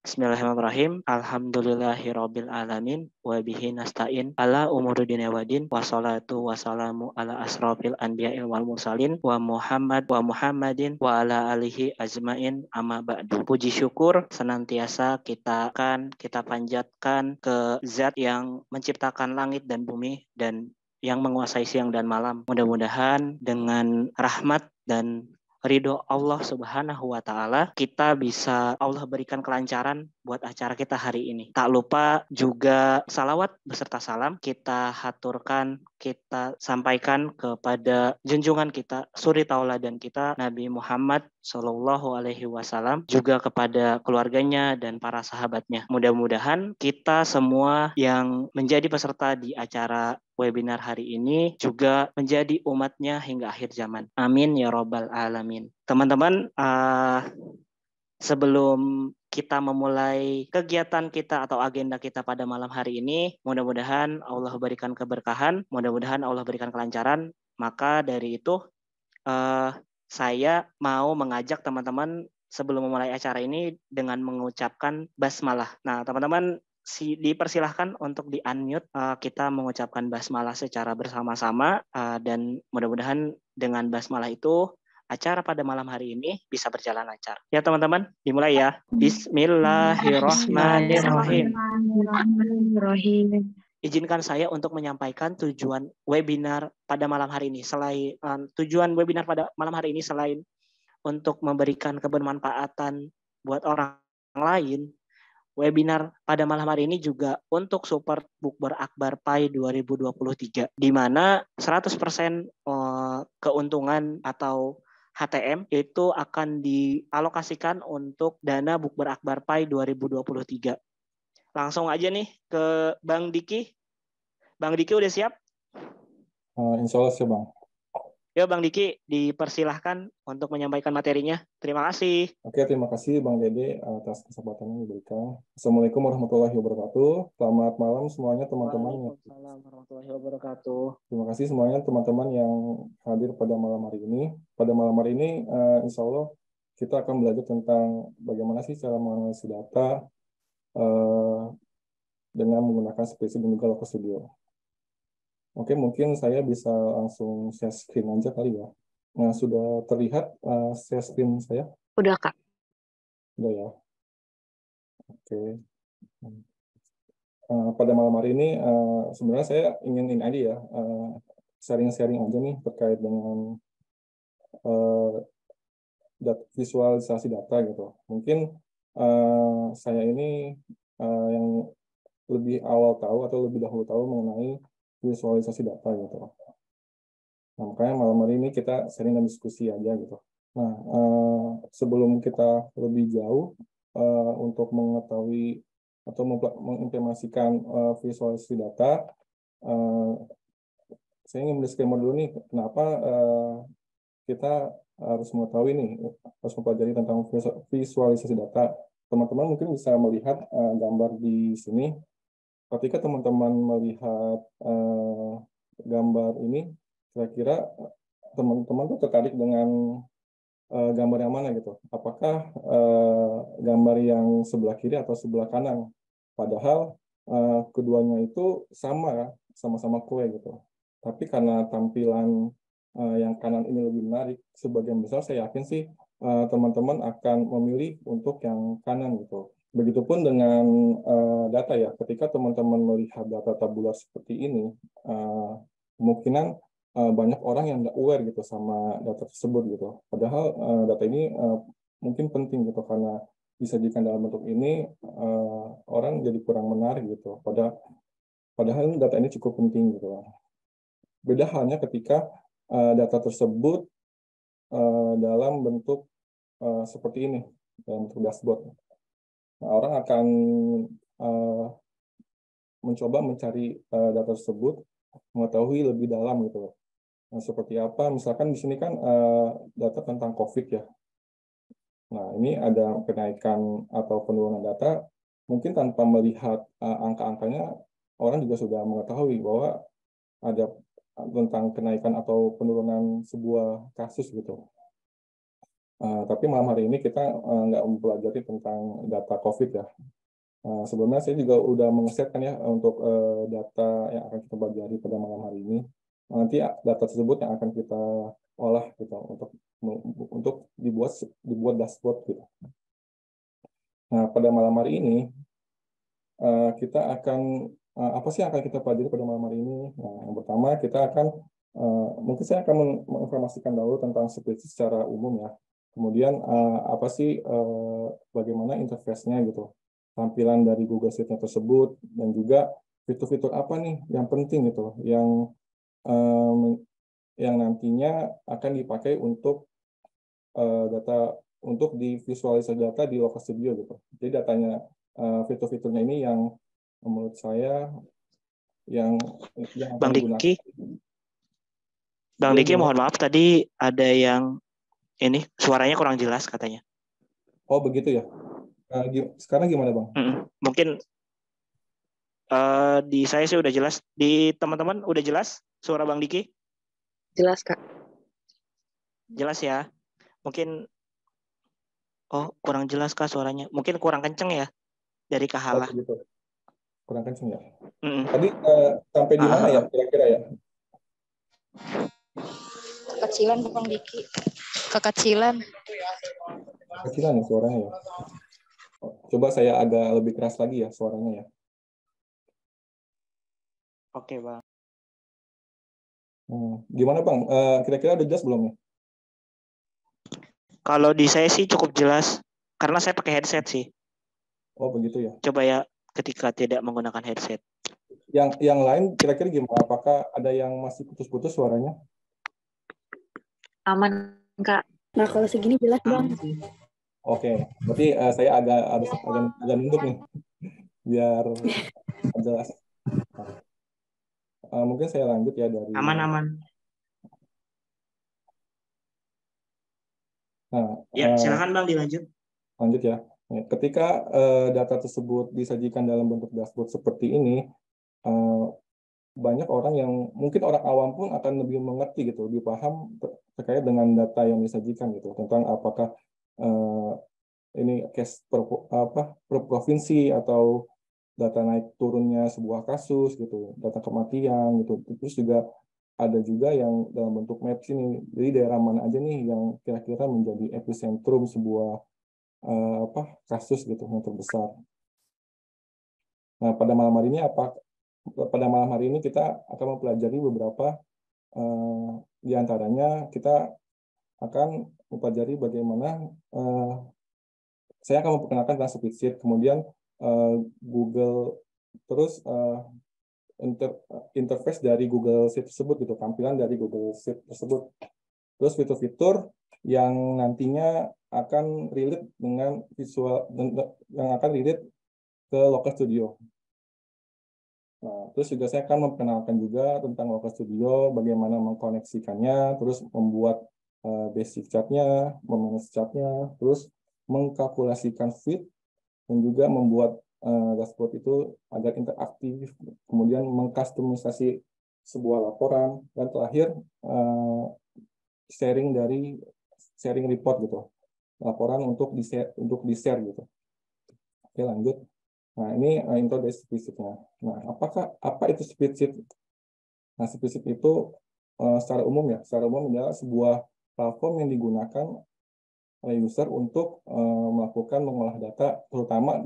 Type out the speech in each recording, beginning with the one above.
Bismillahirrahmanirrahim. Alhamdulillahirabbil alamin wa bihi nasta'in ala umuri dunya waddin wassalatu wassalamu ala asrofil anbiya'il wal mursalin wa Muhammadin wa ala alihi ajmain amma ba'du. Puji syukur senantiasa kita panjatkan ke Zat yang menciptakan langit dan bumi dan yang menguasai siang dan malam. Mudah-mudahan dengan rahmat dan ridho Allah Subhanahu wa Ta'ala, kita bisa Allah berikan kelancaran buat acara kita hari ini. Tak lupa juga salawat beserta salam kita haturkan, kita sampaikan kepada junjungan kita, suri tauladan kita, Nabi Muhammad Sallallahu Alaihi Wasallam, juga kepada keluarganya dan para sahabatnya. Mudah-mudahan kita semua yang menjadi peserta di acara webinar hari ini juga menjadi umatnya hingga akhir zaman. Amin ya robbal alamin. Teman-teman, sebelum kita memulai kegiatan kita atau agenda kita pada malam hari ini, mudah-mudahan Allah berikan keberkahan, mudah-mudahan Allah berikan kelancaran. Maka dari itu, saya mau mengajak teman-teman sebelum memulai acara ini dengan mengucapkan basmalah. Nah, teman-teman dipersilahkan untuk di-unmute, kita mengucapkan basmalah secara bersama-sama, dan mudah-mudahan dengan basmalah itu acara pada malam hari ini bisa berjalan lancar. Ya teman-teman, dimulai ya. Bismillahirrahmanirrahim. Izinkan saya untuk menyampaikan tujuan webinar pada malam hari ini. Tujuan webinar pada malam hari ini selain untuk memberikan kebermanfaatan buat orang lain, webinar pada malam hari ini juga untuk support Bukber Akbar PAI 2023, di mana 100% keuntungan atau HTM itu akan dialokasikan untuk dana Bukber Akbar PAI 2023. Langsung aja nih ke Bang Diki. Bang Diki udah siap? Insya Allah siap, Bang. Ya Bang Diki, dipersilahkan untuk menyampaikan materinya. Terima kasih. Oke, terima kasih Bang Dede atas kesempatan yang diberikan. Assalamualaikum warahmatullahi wabarakatuh. Selamat malam semuanya teman-teman. Waalaikumsalam warahmatullahi wabarakatuh. Terima kasih semuanya teman-teman yang hadir pada malam hari ini. Pada malam hari ini, insya Allah kita akan belajar tentang bagaimana sih cara menganalisis data dengan menggunakan spreadsheet dan juga Looker Studio. Oke, mungkin saya bisa langsung share screen aja kali ya. Nah, sudah terlihat share screen saya? Udah, Kak. Udah ya. Oke. Pada malam hari ini sebenarnya saya ingin ini aja ya, sharing-sharing aja nih terkait dengan visualisasi data gitu. Mungkin saya ini yang lebih awal tahu atau lebih dahulu tahu mengenai visualisasi data gitu. Nah, makanya malam hari ini kita sharing dan diskusi aja gitu. Nah, sebelum kita lebih jauh untuk mengetahui atau mengimplementasikan visualisasi data, saya ingin disclaimer dulu nih, kenapa kita harus mengetahui nih, harus mempelajari tentang visualisasi data. Teman-teman mungkin bisa melihat gambar di sini. Ketika teman-teman melihat gambar ini, kira-kira teman-teman tuh tertarik dengan gambar yang mana gitu? Apakah gambar yang sebelah kiri atau sebelah kanan? Padahal keduanya itu sama-sama kue gitu. Tapi karena tampilan yang kanan ini lebih menarik, sebagian besar saya yakin sih teman-teman akan memilih untuk yang kanan gitu. Begitupun dengan data ya. Ketika teman-teman melihat data tabular seperti ini, kemungkinan banyak orang yang nggak aware gitu sama data tersebut gitu. Padahal data ini mungkin penting gitu karena disajikan dalam bentuk ini orang jadi kurang menarik gitu. Padahal data ini cukup penting gitu. Beda halnya ketika data tersebut dalam bentuk seperti ini, dalam bentuk dashboard. Nah, orang akan mencoba mencari data tersebut, mengetahui lebih dalam gitu. Nah, seperti apa? Misalkan di sini kan data tentang COVID ya. Nah, ini ada kenaikan atau penurunan data. Mungkin tanpa melihat angka-angkanya, orang juga sudah mengetahui bahwa ada tentang kenaikan atau penurunan sebuah kasus gitu. Tapi malam hari ini kita nggak mempelajari tentang data COVID ya. Sebelumnya saya juga udah mengesetkan ya untuk data yang akan kita pelajari pada malam hari ini. Nanti data tersebut yang akan kita olah gitu untuk dibuat dashboard gitu. Nah, pada malam hari ini kita akan apa sih yang akan kita pelajari pada malam hari ini? Nah, yang pertama kita akan mungkin saya akan menginformasikan dahulu tentang spreadsheet secara umum ya. Kemudian apa sih bagaimana interface-nya gitu, tampilan dari Google Sheet-nya tersebut, dan juga fitur-fitur apa nih yang penting gitu, yang nantinya akan dipakai untuk data untuk divisualisasi data di Local Studio gitu. Jadi datanya fitur-fiturnya ini yang menurut saya yang akan Bang digunakan. Diki, Bang Diki Gimana? mohon maaf tadi ada yang ini suaranya kurang jelas katanya. Oh begitu ya. Sekarang gimana Bang? Mungkin di saya sih udah jelas. Di teman-teman udah jelas suara Bang Diki? Jelas, Kak. Jelas ya. Mungkin kurang jelas Kak suaranya. Mungkin kurang kenceng ya dari Kak Hala. Oh begitu. Kurang kenceng ya. Tadi sampai di mana ya kira-kira ya? Kekecilan Bang Diki. Kekecilan. Kecilan ya suaranya ya. Coba saya agak lebih keras lagi ya suaranya ya. Oke Bang. Gimana Bang? Kira-kira udah jelas belum nih? Kalau di saya sih cukup jelas karena saya pakai headset sih. Oh begitu ya. Coba ya ketika tidak menggunakan headset. Yang lain kira-kira gimana? Apakah ada yang masih putus-putus suaranya? Aman, Kak. Nah, kalau segini jelas Bang. Oke, berarti saya harus agak nunduk nih biar jelas. Mungkin saya lanjut ya dari. Aman. Nah, Ya, silakan Bang dilanjut. Lanjut ya. Ketika data tersebut disajikan dalam bentuk dashboard seperti ini, banyak orang yang mungkin orang awam pun akan lebih mengerti gitu, lebih paham terkait dengan data yang disajikan gitu, tentang apakah ini case per provinsi atau data naik turunnya sebuah kasus gitu, data kematian gitu. Terus juga ada juga yang dalam bentuk maps ini. Jadi daerah mana aja nih yang kira-kira menjadi epicentrum sebuah kasus gitu yang terbesar. Nah, pada malam hari ini kita akan mempelajari beberapa di antaranya kita akan mempelajari bagaimana saya akan memperkenalkan tentang spreadsheet, kemudian Google, terus interface dari Google Sheet tersebut gitu, tampilan dari Google Sheet tersebut, terus fitur-fitur yang nantinya akan relate dengan visual, yang akan relate ke Local Studio. Nah, terus juga saya akan memperkenalkan juga tentang Local Studio, bagaimana mengkoneksikannya, terus membuat basic chartnya, memanage chartnya, terus mengkalkulasikan fit, dan juga membuat dashboard itu agar interaktif, kemudian mengkustomisasi sebuah laporan, dan terakhir sharing report gitu, laporan untuk di-share gitu. Oke, lanjut. Nah, ini intro dari spreadsheet-nya. Nah, apa itu spreadsheet? Nah, spreadsheet itu secara umum adalah sebuah platform yang digunakan oleh user untuk melakukan mengolah data, terutama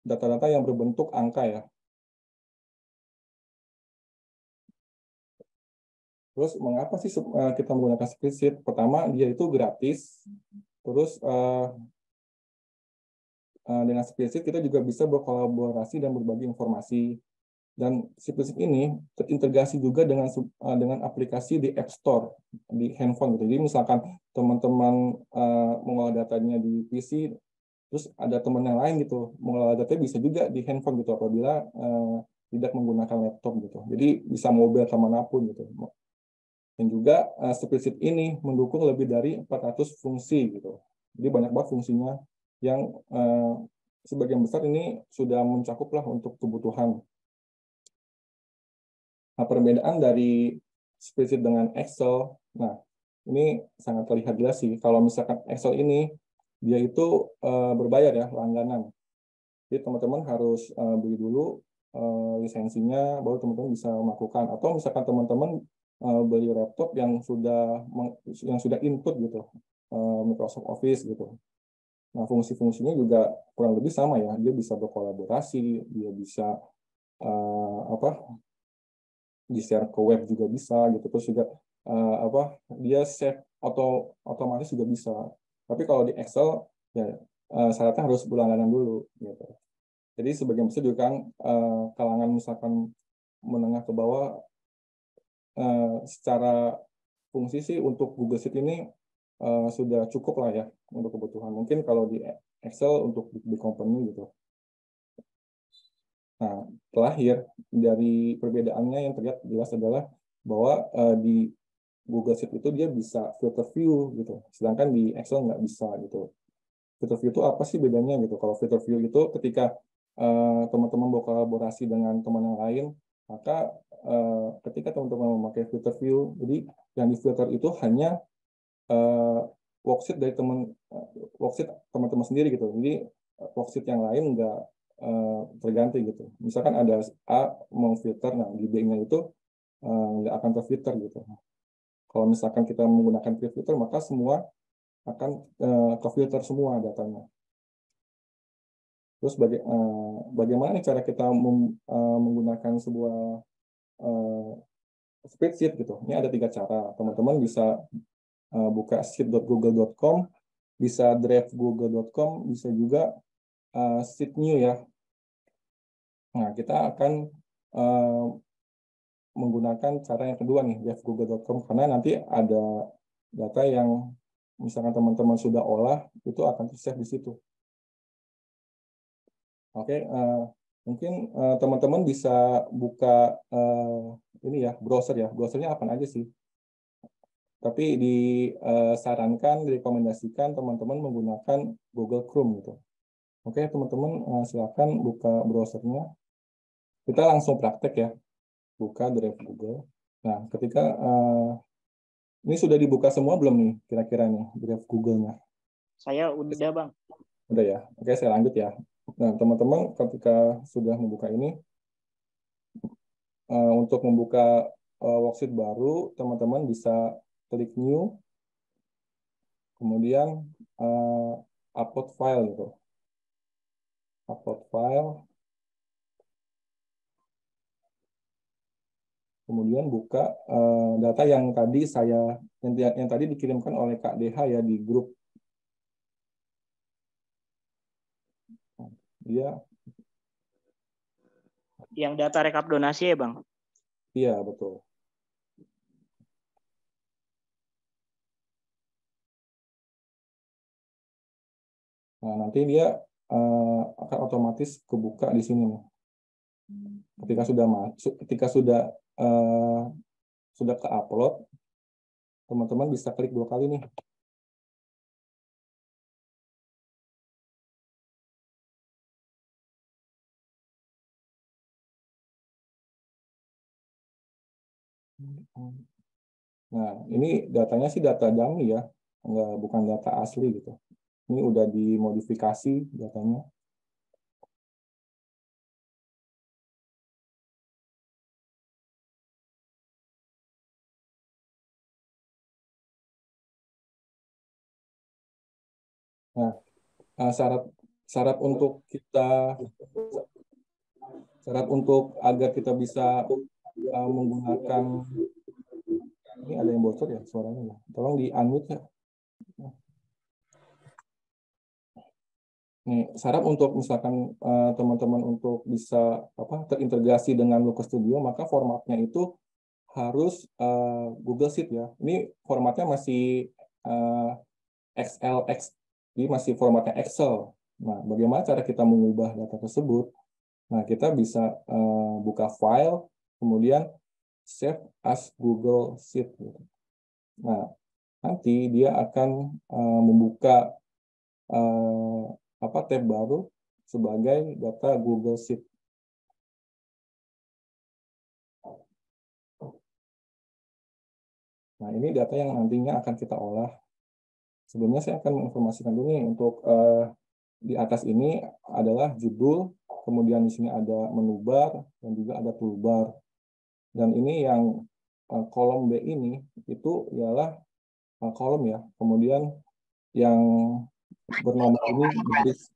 data-data yang berbentuk angka ya. Terus mengapa sih kita menggunakan spreadsheet? Pertama, dia itu gratis. Terus dengan spreadsheet kita juga bisa berkolaborasi dan berbagi informasi. Dan spreadsheet ini terintegrasi juga dengan aplikasi di App Store di handphone gitu. Jadi misalkan teman-teman mengolah datanya di PC, terus ada teman yang lain gitu mengolah datanya bisa juga di handphone gitu apabila tidak menggunakan laptop gitu. Jadi bisa mobile kemanapun gitu. Dan juga spreadsheet ini mendukung lebih dari 400 fungsi gitu. Jadi banyak banget fungsinya yang sebagian besar ini sudah mencakup lah untuk kebutuhan. Nah, perbedaan dari spreadsheet dengan Excel, nah Ini sangat terlihat jelas sih. Kalau misalkan Excel ini, dia itu berbayar ya, langganan. Jadi teman-teman harus beli dulu lisensinya, baru teman-teman bisa melakukan. Atau misalkan teman-teman beli laptop yang sudah input gitu, Microsoft Office gitu. Nah, fungsi-fungsinya juga kurang lebih sama ya. Dia bisa berkolaborasi, dia bisa di-share ke web juga bisa gitu. Terus juga dia save otomatis juga bisa. Tapi kalau di Excel ya syaratnya harus berlangganan dulu gitu. Jadi sebagian besar juga kan kalangan misalkan menengah ke bawah secara fungsi sih untuk Google Sheet ini sudah cukup lah ya untuk kebutuhan. Mungkin kalau di Excel untuk di company gitu. Nah, terakhir dari perbedaannya yang terlihat jelas adalah bahwa di Google Sheet itu dia bisa filter view gitu, sedangkan di Excel nggak bisa gitu. Filter view itu apa sih bedanya gitu? Kalau filter view itu ketika teman-teman berkolaborasi dengan teman yang lain, maka ketika teman-teman memakai filter view, jadi yang difilter itu hanya worksheet dari worksheet teman-teman sendiri gitu. Jadi worksheet yang lain nggak terganti gitu. Misalkan ada A mau filter, nah di B-nya itu nggak akan terfilter gitu. Kalau misalkan kita menggunakan filter, maka semua akan ke-filter semua datanya. Terus bagaimana nih cara kita menggunakan sebuah spreadsheet gitu? Ini ada 3 cara. Teman-teman bisa buka sheet.google.com, bisa drive.google.com, bisa juga sheet new ya. Nah, kita akan menggunakan cara yang kedua nih, drive.google.com, karena nanti ada data yang misalkan teman-teman sudah olah, itu akan ter-save di situ. Oke, mungkin teman-teman bisa buka ini ya, browser ya. Browsernya apa aja sih? Tapi disarankan, direkomendasikan teman-teman menggunakan Google Chrome gitu. Oke, teman-teman silakan buka browsernya. Kita langsung praktek ya, buka Drive Google. Nah, ketika ini sudah dibuka semua belum nih, kira-kira nih Drive Google-nya? Saya udah, Bang. Udah ya. Oke, saya lanjut ya. Nah, teman-teman ketika sudah membuka ini, untuk membuka worksheet baru, teman-teman bisa klik new, kemudian upload file gitu. Upload file, kemudian buka data yang tadi yang tadi dikirimkan oleh Kak DH ya di grup. Dia Yang data rekap donasi ya, Bang? iya, betul. Nah, nanti dia akan otomatis kebuka di sini nih. Ketika sudah masuk, ketika sudah ke-upload, teman-teman bisa klik 2 kali nih. Nah, ini datanya sih data dummy ya, bukan data asli gitu. Ini udah dimodifikasi datanya. Nah, syarat untuk agar kita bisa menggunakan, ini ada yang bocor ya suaranya ya. Tolong di unmute ya. Nih, syarat untuk misalkan teman-teman untuk bisa terintegrasi dengan Looker Studio, maka formatnya itu harus Google Sheet ya. Ini formatnya masih XLX, jadi masih formatnya Excel. Nah, bagaimana cara kita mengubah data tersebut? Nah, kita bisa buka file, kemudian save as Google Sheet. Nah, nanti dia akan membuka tab baru sebagai data Google Sheet. Nah, ini data yang nantinya akan kita olah. Sebelumnya saya akan menginformasikan dulu nih untuk di atas ini adalah judul, kemudian di sini ada menu bar dan juga ada toolbar. Dan ini yang kolom B ini itu ialah kolom ya. Kemudian yang bernomor ini baris.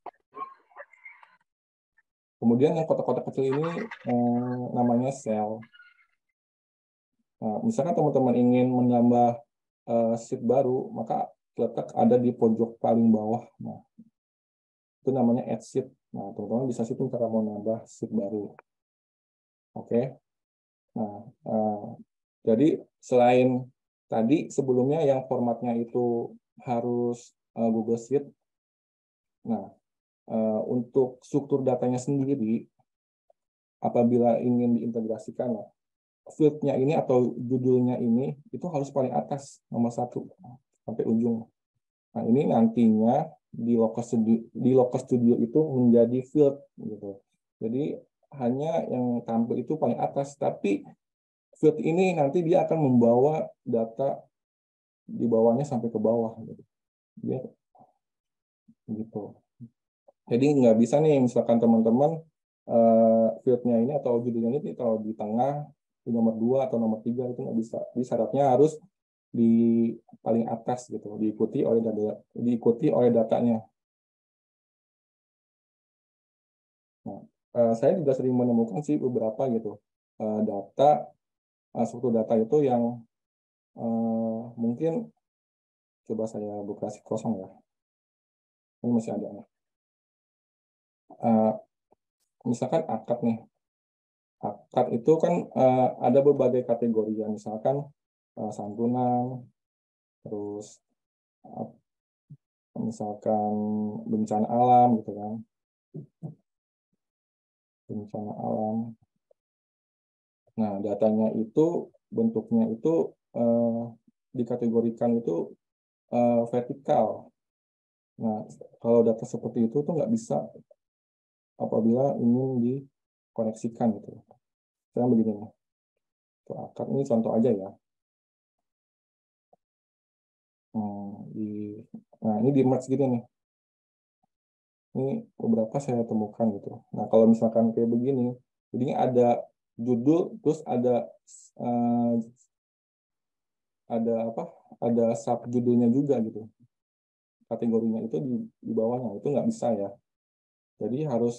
Kemudian yang kotak-kotak kecil ini namanya sel. Nah, misalkan teman-teman ingin menambah sheet baru, maka letak ada di pojok paling bawah. Nah, itu namanya add sheet. Nah, teman-teman bisa situ cara mau nambah sheet baru. Oke. Nah, jadi selain tadi sebelumnya yang formatnya itu harus Google Sheet. Nah, untuk struktur datanya sendiri, apabila ingin diintegrasikan, field-nya ini atau judulnya ini itu harus paling atas nomor 1 sampai ujung. Nah, ini nantinya di Locus Studio itu menjadi field gitu. Jadi hanya yang tampil itu paling atas, tapi field ini nanti dia akan membawa data di bawahnya sampai ke bawah gitu. Dia gitu. Jadi nggak bisa nih misalkan teman-teman field-nya ini atau judulnya ini kalau di tengah, di nomor 2 atau nomor 3 itu nggak bisa. Jadi syaratnya harus di paling atas gitu, diikuti oleh datanya. Nah, saya juga sering menemukan sih beberapa gitu data struktur data itu yang mungkin coba saya buka si kosong ya. Ini masih ada. Misalkan akad nih. Akad itu kan ada berbagai kategori ya, misalkan santunan, terus misalkan bencana alam gitu kan, bencana alam. Nah, datanya itu bentuknya itu dikategorikan itu vertikal. Nah, kalau data seperti itu tuh nggak bisa apabila ingin dikoneksikan gitu. Saya begini nih, akad ini contoh aja ya. Nah, ini di merge gini nih. Ini beberapa saya temukan gitu. Nah, kalau misalkan kayak begini, jadi ada judul, terus ada apa? Ada sub judulnya juga gitu. Kategorinya itu di bawahnya itu nggak bisa ya. Jadi harus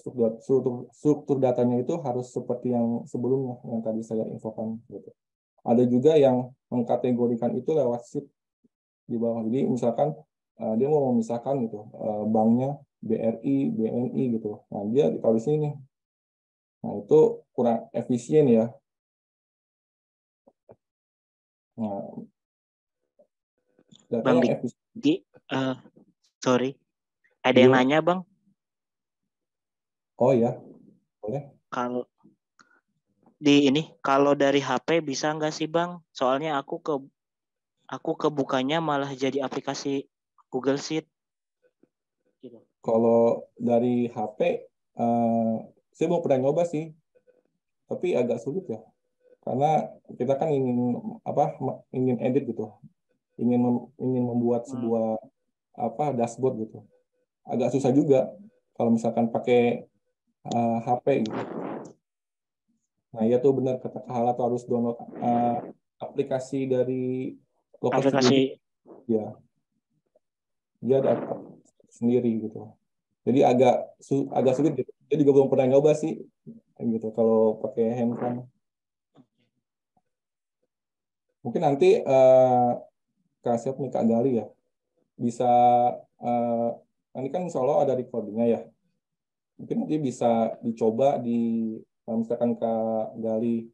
struktur datanya itu harus seperti yang sebelumnya yang tadi saya infokan gitu. Ada juga yang mengkategorikan itu lewat sheet di bawah. Jadi misalkan dia mau memisahkan gitu banknya BRI, BNI gitu. Nah, dia ditaruh di sini. Nah, itu kurang efisien ya. Nah, data Bang yang efisien. Diki, sorry, ada yang Iya. nanya Bang, Oh ya, boleh. kalau di ini kalau dari HP bisa nggak sih Bang? Soalnya aku kebukanya malah jadi aplikasi Google Sheet. Gitu. Kalau dari HP, saya mau pernah nyoba sih, tapi agak sulit ya. Karena kita kan ingin ingin edit gitu, ingin membuat sebuah dashboard gitu. Agak susah juga kalau misalkan pakai HP gitu. Nah, iya tuh benar kata Kak Hala tuh harus download aplikasi dari Locus Studio Aplikasi ya. Dia ada aplikasi sendiri gitu. Jadi agak sulit gitu. Dia juga belum pernah nyoba sih gitu kalau pakai handphone. Mungkin nanti Kak Siap nih Kak Gali ya bisa ini kan insya Allah ada recordingnya ya. Mungkin nanti bisa dicoba misalkan Kak Gali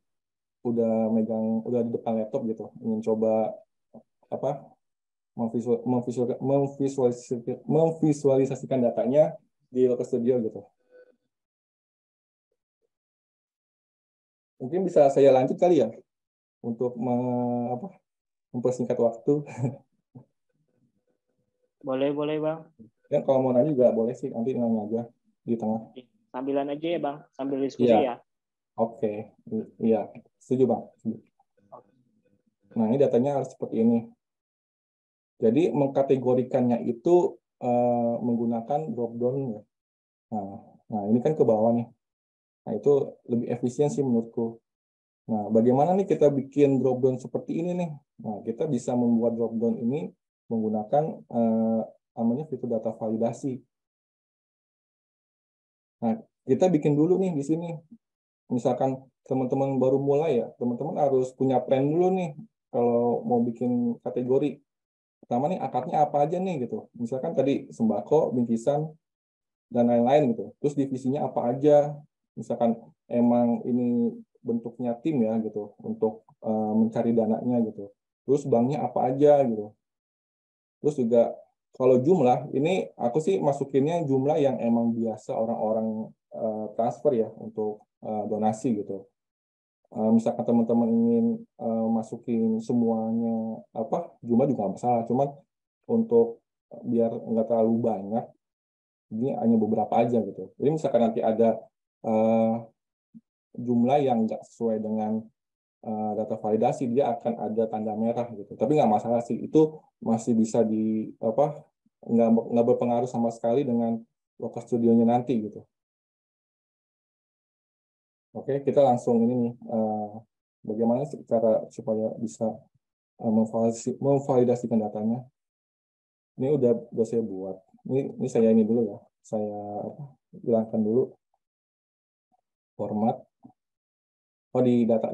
udah di depan laptop gitu, ingin coba apa memvisualisasikan datanya di Locus Studio gitu. Mungkin bisa saya lanjut kali ya untuk mempersingkat waktu. boleh Bang. Ya kalau mau nanya juga boleh sih, nanti nanya aja di tengah. Sambilan aja ya Bang, sambil Iya, diskusi ya. oke. Iya, setuju Bang. Setuju. Nah, ini datanya harus seperti ini. Jadi mengkategorikannya itu menggunakan drop down ya. Nah, ini kan ke bawah nih. Nah, itu lebih efisien sih menurutku. Nah, bagaimana nih kita bikin drop down seperti ini nih? Nah, kita bisa membuat drop down ini menggunakan namanya fitur data validasi. Nah, kita bikin dulu nih di sini. Misalkan teman-teman baru mulai ya, teman-teman harus punya plan dulu nih kalau mau bikin kategori. Pertama nih akadnya apa aja nih gitu. Misalkan tadi sembako, bingkisan, dan lain-lain gitu. Terus divisinya apa aja. Misalkan emang ini bentuknya tim ya gitu untuk mencari dananya gitu. Terus banknya apa aja gitu. Terus juga kalau jumlah ini aku sih masukinnya jumlah yang emang biasa orang-orang transfer ya untuk donasi gitu. Misalkan teman-teman ingin masukin semuanya apa jumlah juga nggak masalah. Cuman untuk biar nggak terlalu banyak, ini hanya beberapa aja gitu. Jadi misalkan nanti ada jumlah yang nggak sesuai dengan data validasi, dia akan ada tanda merah gitu. Tapi nggak masalah sih, itu masih bisa di apa nggak berpengaruh sama sekali dengan lokasi studionya nanti gitu. Oke, kita langsung ini nih, bagaimana cara supaya bisa memvalidasikan datanya. Ini udah saya buat. Ini saya ini dulu ya. Saya hilangkan dulu format. Oh, di data.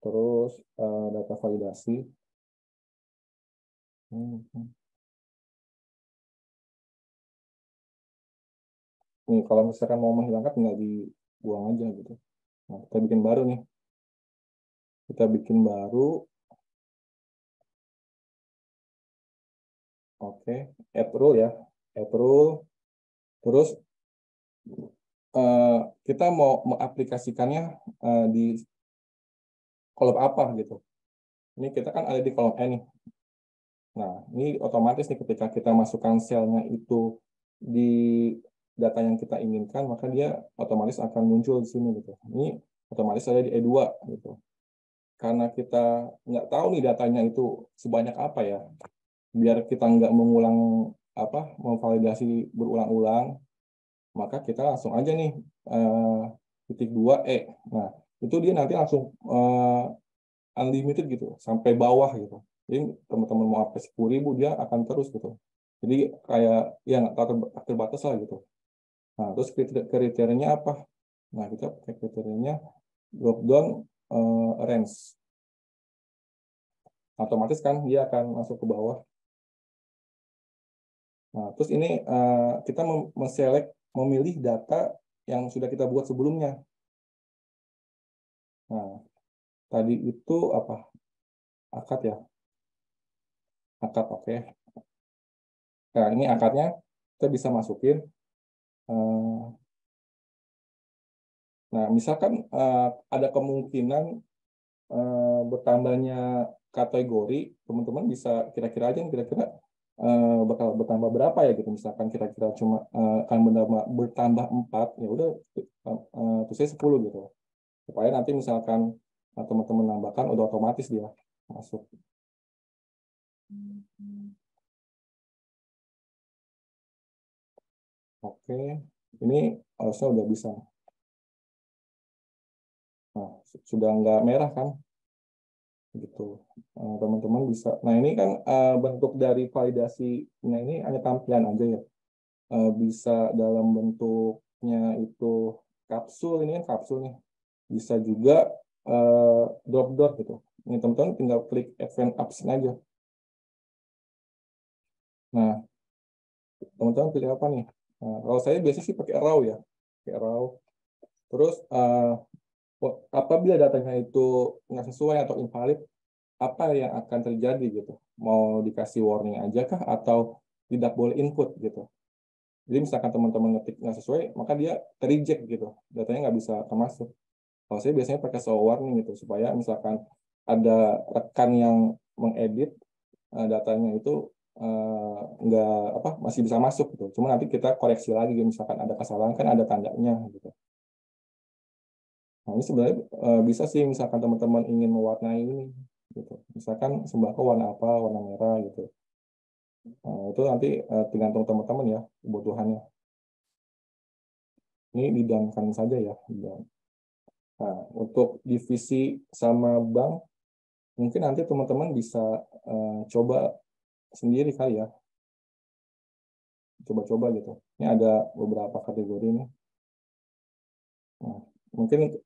Terus data validasi. Nih, kalau misalkan mau menghilangkan tinggal dibuang aja gitu. Nah, kita bikin baru nih. Kita bikin baru. Oke, add rule ya. Add rule. Terus kita mau mengaplikasikannya di kolom apa gitu. Ini kita kan ada di kolom N nih. Nah, ini otomatis nih ketika kita masukkan selnya itu di data yang kita inginkan, maka dia otomatis akan muncul di sini gitu. Ini otomatis ada di E2 gitu. Karena kita nggak tahu nih datanya itu sebanyak apa ya, biar kita nggak mengulang memvalidasi berulang-ulang, maka kita langsung aja nih titik 2E. Nah, itu dia nanti langsung unlimited gitu sampai bawah gitu. Jadi teman-teman mau sampai 10.000 dia akan terus gitu. Jadi kayak ya nggak terbatas lah gitu. Nah, terus kriterianya apa? Nah, kita pakai kriterianya drop down range. Otomatis kan dia akan masuk ke bawah. Nah, terus ini kita memilih data yang sudah kita buat sebelumnya. Nah, tadi itu apa? Akad ya. Akad, oke. Nah, ini akadnya kita bisa masukin. Nah, misalkan ada kemungkinan bertambahnya kategori, teman-teman bisa kira-kira aja kira-kira bakal bertambah berapa ya gitu. Misalkan kira-kira cuma akan bertambah 4, ya udah terus saya 10 gitu. Supaya nanti misalkan teman-teman nambahkan udah otomatis dia masuk. Oke, ini harusnya udah bisa. Nah, sudah nggak merah kan? Gitu. Teman-teman bisa. Nah, ini kan bentuk dari validasinya ini hanya tampilan aja ya. Bisa dalam bentuknya itu kapsul, ini kan kapsul nih. Bisa juga drop down gitu. Ini teman-teman tinggal klik advanced option aja. Nah, teman-teman pilih apa nih? Nah, kalau saya biasanya sih pakai raw ya. Pakai raw. Terus apabila datanya itu nggak sesuai atau invalid, apa yang akan terjadi gitu? Mau dikasih warning aja kah atau tidak boleh input gitu? Jadi misalkan teman-teman ngetik nggak sesuai, maka dia terreject gitu, datanya nggak bisa termasuk. Kalau saya biasanya pakai show warning gitu, supaya misalkan ada rekan yang mengedit datanya itu nggak masih bisa masuk gitu. Cuma nanti kita koreksi lagi, misalkan ada kesalahan kan ada tandanya gitu. Nah, ini sebenarnya bisa sih misalkan teman-teman ingin mewarnai ini, gitu. Misalkan sembako warna apa, warna merah gitu. Nah, itu nanti tergantung teman-teman ya kebutuhannya. Ini didamkan saja ya. Nah, untuk divisi sama bank, mungkin nanti teman-teman bisa coba sendiri kali ya. Coba-coba gitu. Ini ada beberapa kategori nih. Nah, mungkin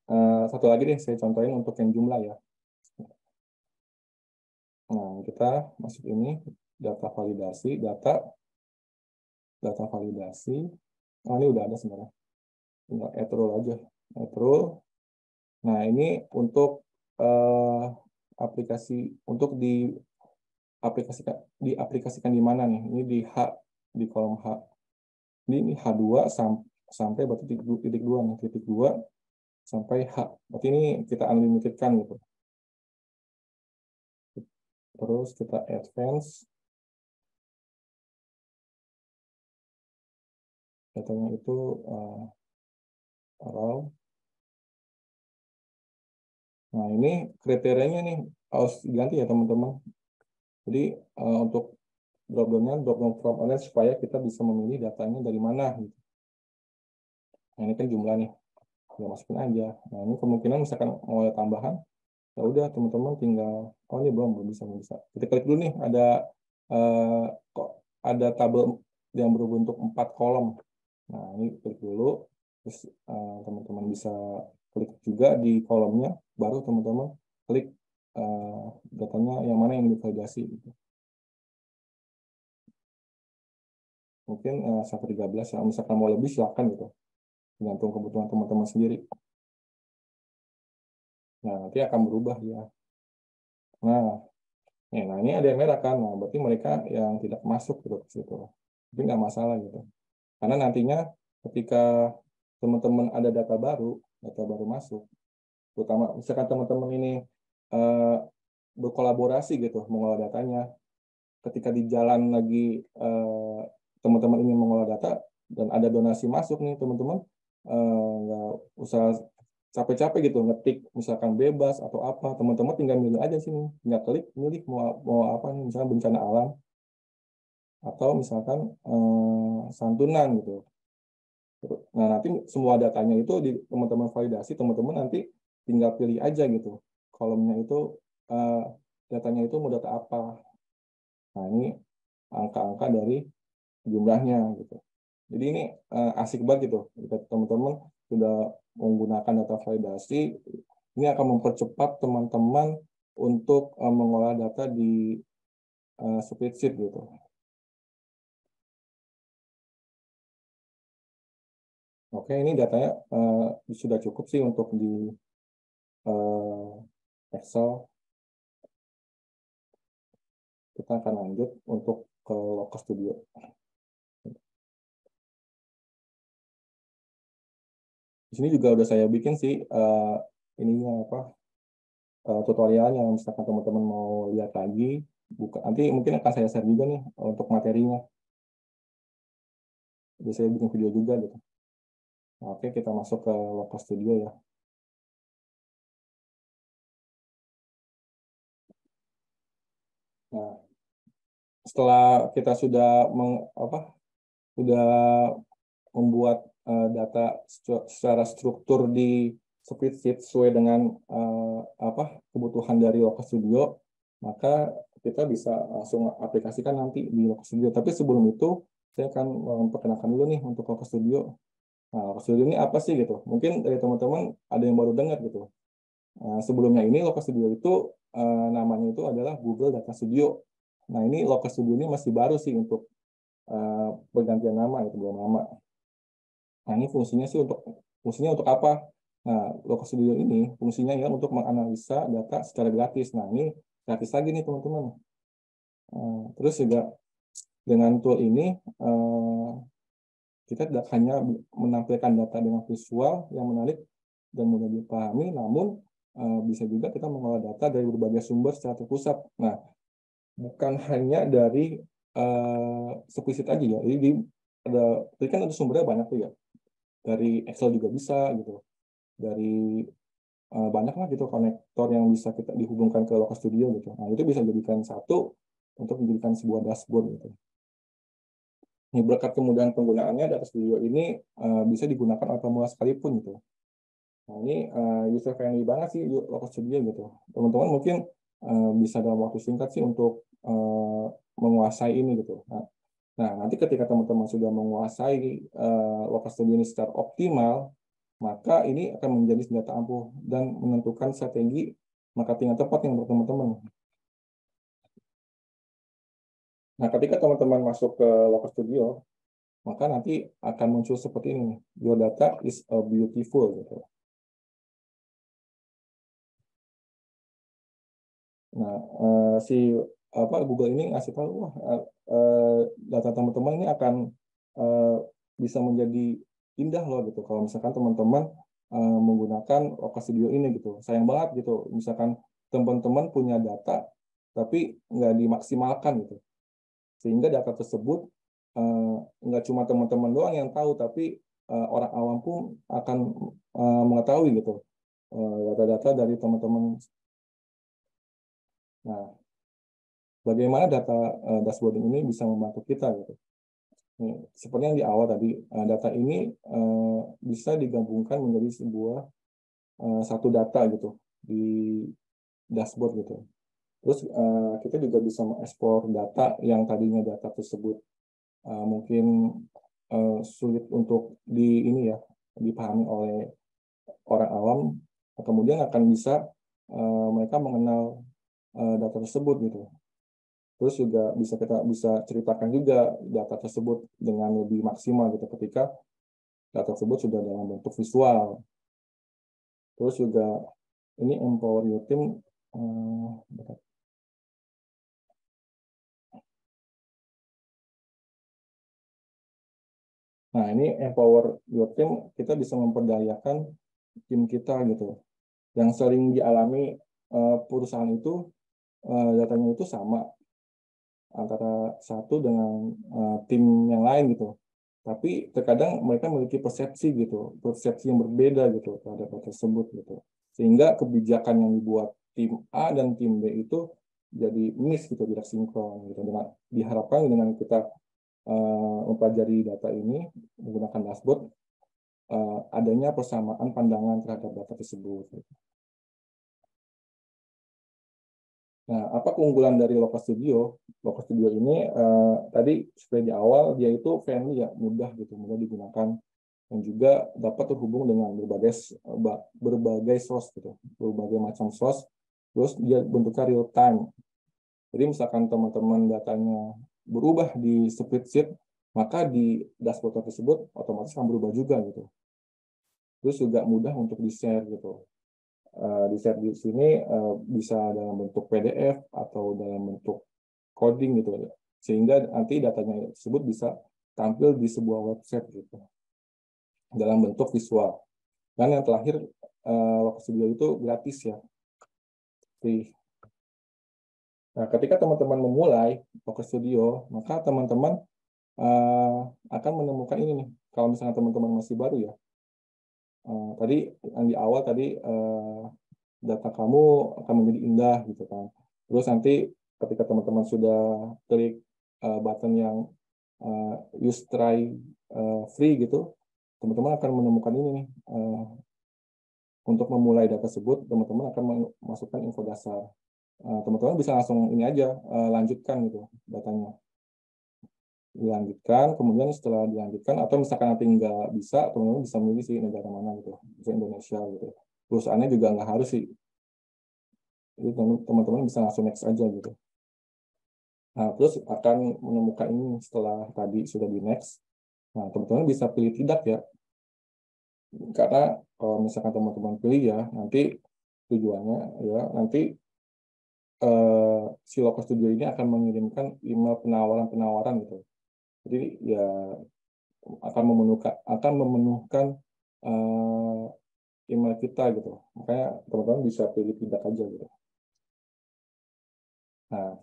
satu lagi deh saya contohin untuk yang jumlah ya. Nah, kita masuk ini data validasi, data validasi. Nah, ini udah ada sebenarnya. Tinggal add rule aja. Add rule. Nah, ini untuk aplikasi untuk diaplikasikan di mana nih? Ini di H, di kolom H. Ini H2 sampai berarti titik 2 nih, titik 2 sampai H. Berarti ini kita unlimited kan gitu. Terus kita advance. Datanya itu raw. Nah, ini kriterianya nih harus diganti ya teman-teman. Jadi untuk drop down from orange supaya kita bisa memilih datanya dari mana gitu. Nah, ini kan jumlah nih. Ya, masukin aja. Nah, ini kemungkinan misalkan mau ada tambahan, ya udah teman-teman tinggal ini belum bisa. Kita klik dulu nih kok ada tabel yang berbentuk 4 kolom. Nah, ini klik dulu, terus teman-teman bisa klik juga di kolomnya, baru teman-teman klik datanya yang mana yang divalidasi gitu. Mungkin 113 ya, misalkan mau lebih silakan gitu, tergantung kebutuhan teman-teman sendiri. Nah, nanti akan berubah ya. Nah, ini ada yang merah kan, nah, berarti mereka yang tidak masuk gitu ke situ. Tapi nggak masalah gitu. Karena nantinya ketika teman-teman ada data baru masuk, terutama misalkan teman-teman ini berkolaborasi gitu mengolah datanya, ketika di jalan lagi teman-teman ingin mengolah data dan ada donasi masuk nih teman-teman, nggak usah capek-capek gitu ngetik misalkan bebas atau apa, teman-teman tinggal milih aja sini, tinggal klik milih mau apa nih, misalkan bencana alam atau misalkan santunan gitu. Nah, nanti semua datanya itu di teman-teman validasi, teman-teman nanti tinggal pilih aja gitu kolomnya itu datanya itu mau data apa. Nah, ini angka-angka dari jumlahnya gitu. Jadi ini asik banget gitu. Jika teman-teman sudah menggunakan data validasi, ini akan mempercepat teman-teman untuk mengolah data di spreadsheet gitu. Oke, ini datanya sudah cukup sih untuk di Excel. Kita akan lanjut untuk ke Locus Studio. Di sini juga udah saya bikin sih ininya apa tutorialnya. Misalkan teman-teman mau lihat lagi, nanti mungkin akan saya share juga nih untuk materinya. Jadi saya bikin video juga gitu. Nah, oke, kita masuk ke Locus Studio ya. Nah, setelah kita sudah membuat data secara struktur di spreadsheet sesuai dengan kebutuhan dari Locus Studio, maka kita bisa langsung aplikasikan nanti di Locus Studio. Tapi sebelum itu, saya akan memperkenalkan dulu nih untuk Locus Studio. Nah, Locus Studio ini apa sih gitu? Mungkin dari teman-teman ada yang baru dengar gitu. Sebelumnya ini Locus Studio itu namanya itu adalah Google Data Studio. Nah, ini Locus Studio ini masih baru sih untuk pergantian nama, itu belum lama. Nah, ini fungsinya untuk apa? Nah, Locus Studio ini fungsinya ya untuk menganalisa data secara gratis. Nah, ini gratis lagi nih teman-teman. Terus juga dengan tool ini kita tidak hanya menampilkan data dengan visual yang menarik dan mudah dipahami, namun bisa juga kita mengolah data dari berbagai sumber secara terpusat. Nah, bukan hanya dari spreadsheet aja ya. Jadi kan ada sumbernya banyak tuh ya. Dari Excel juga bisa gitu. Dari banyak lah gitu konektor yang bisa kita dihubungkan ke Local Studio gitu. Nah, itu bisa jadikan satu untuk menjadikan sebuah dashboard gitu. Ini berkat kemudahan penggunaannya, Data Studio ini bisa digunakan oleh pemula sekalipun gitu. Nah, ini user friendly banget sih Local Studio gitu. Teman-teman mungkin bisa dalam waktu singkat sih untuk menguasai ini gitu. Nah, nanti ketika teman-teman sudah menguasai Local Studio ini secara optimal, maka ini akan menjadi senjata ampuh dan menentukan strategi marketing yang tepat yang untuk teman-teman. Nah, ketika teman-teman masuk ke Local Studio, maka nanti akan muncul seperti ini. Your data is beautiful gitu. Nah, si Google ini ngasih tahu, wah, data teman-teman ini akan bisa menjadi indah loh gitu. Kalau misalkan teman-teman menggunakan Local Studio ini gitu. Sayang banget gitu. Misalkan teman-teman punya data tapi nggak dimaksimalkan gitu. Sehingga data tersebut nggak cuma teman-teman doang yang tahu, tapi orang awam pun akan mengetahui gitu data-data dari teman-teman. Nah, bagaimana data dashboarding ini bisa membantu kita gitu. Seperti yang di awal tadi, data ini bisa digabungkan menjadi sebuah satu data gitu di dashboard gitu. Terus kita juga bisa mengekspor data yang tadinya data tersebut mungkin sulit untuk dipahami oleh orang awam, kemudian akan bisa mereka mengenal data tersebut gitu. Terus juga kita bisa ceritakan juga data tersebut dengan lebih maksimal gitu ketika data tersebut sudah dalam bentuk visual. Terus juga ini empower your team. Nah, ini empower your team, kita bisa memperdayakan tim kita gitu. Yang sering dialami perusahaan itu datanya itu sama antara satu dengan tim yang lain gitu. Tapi terkadang mereka memiliki persepsi gitu, persepsi yang berbeda gitu terhadap hal tersebut gitu. Sehingga kebijakan yang dibuat tim A dan tim B itu jadi miss gitu, tidak sinkron gitu. Dengan diharapkan dengan kita mempelajari data ini menggunakan dashboard, adanya persamaan pandangan terhadap data tersebut. Gitu. Nah, apa keunggulan dari Local Studio? Local Studio ini tadi seperti di awal dia itu friendly ya, mudah gitu, mudah digunakan dan juga dapat terhubung dengan berbagai source gitu, berbagai macam source. Terus dia bentuknya real time. Jadi misalkan teman-teman datanya berubah di spreadsheet, maka di dashboard tersebut otomatis akan berubah juga gitu. Terus juga mudah untuk di-share gitu. Di-share di sini bisa dalam bentuk PDF atau dalam bentuk coding gitu, sehingga nanti datanya tersebut bisa tampil di sebuah website gitu dalam bentuk visual. Dan yang terakhir, Local Studio itu gratis ya. Nah, ketika teman-teman memulai Local Studio, maka teman-teman akan menemukan ini nih. Kalau misalnya teman-teman masih baru ya, tadi yang di awal tadi data kamu akan menjadi indah gitu kan. Terus nanti ketika teman-teman sudah klik button yang use try free gitu, teman-teman akan menemukan ini nih. Untuk memulai data tersebut, teman-teman akan memasukkan info dasar. Teman-teman bisa langsung ini aja lanjutkan gitu datanya. Dilanjutkan, kemudian setelah dilanjutkan atau misalkan nanti nggak bisa, teman-teman bisa milih sih negara mana gitu, bisa Indonesia gitu. Perusahaannya juga nggak harus sih. Jadi teman-teman bisa langsung next aja gitu. Nah, terus akan menemukan ini setelah tadi sudah di next. Nah, teman-teman bisa pilih tidak ya. Karena kalau misalkan teman-teman pilih ya, nanti tujuannya ya nanti si Local Studio ini akan mengirimkan email penawaran-penawaran gitu. Jadi ya akan memenuhkan email kita gitu. Makanya teman-teman bisa pilih tidak aja gitu. Nah,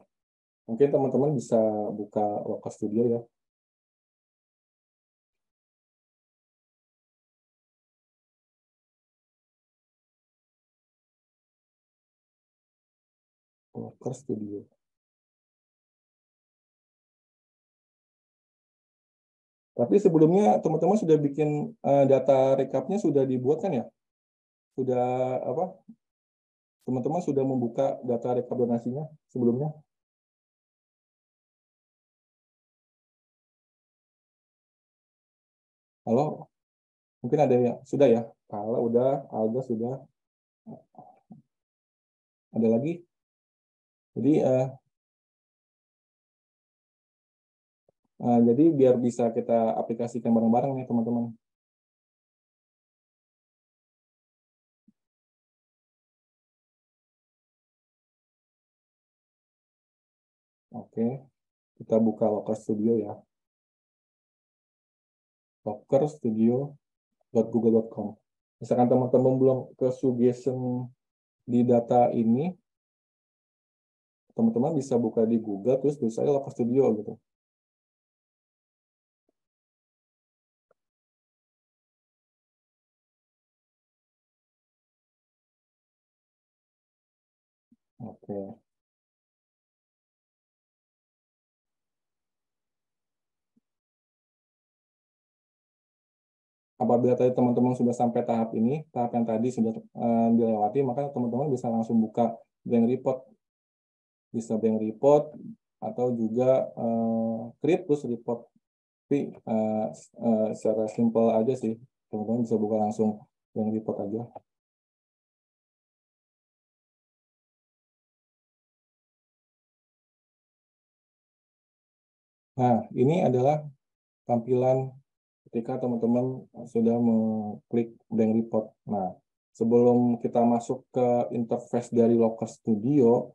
mungkin teman-teman bisa buka Local Studio ya. Locker Studio. Tapi sebelumnya teman-teman sudah bikin data rekapnya sudah dibuat kan ya? Sudah apa? Teman-teman sudah membuka data rekap donasinya sebelumnya? Halo? Mungkin ada yang sudah ya? Kalau udah, Alga sudah. Ada lagi? Jadi biar bisa kita aplikasikan bareng-bareng nih teman-teman. Oke, kita buka Locker Studio ya. lockerstudio.google.com. Misalkan teman-teman belum ke suggestion di data ini, teman-teman bisa buka di Google, terus tulis aja Locker Studio gitu. Oke. Apabila tadi teman-teman sudah sampai tahap ini, tahap yang tadi sudah dilewati, maka teman-teman bisa langsung buka bank report. Bisa bank report, atau juga create plus report. Tapi secara simple aja sih, teman-teman bisa buka langsung bank report aja. Nah, ini adalah tampilan ketika teman-teman sudah mengklik bank report. Nah, sebelum kita masuk ke interface dari Locker Studio,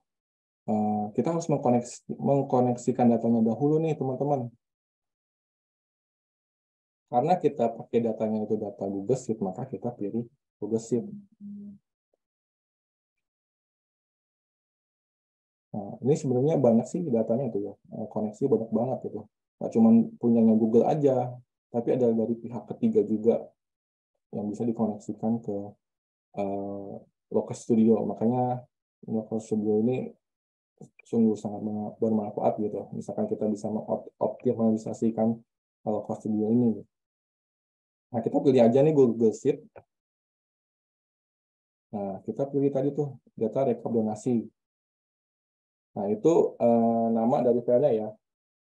kita harus mengkoneksikan datanya dahulu nih, teman-teman. Karena kita pakai datanya itu data Google Sheet, maka kita pilih Google Sheet. Nah, ini sebenarnya banyak sih datanya itu ya, koneksi banyak banget itu. Nggak cuma punyanya Google aja, tapi ada dari pihak ketiga juga yang bisa dikoneksikan ke Locker Studio. Makanya Locker Studio ini sungguh sangat bermanfaat gitu. Misalkan kita bisa mengoptimalisasikan Locker Studio ini. Nah, kita pilih aja nih Google Sheet. Nah, kita pilih tadi tuh data rekap donasi. Nah, itu nama dari filenya ya.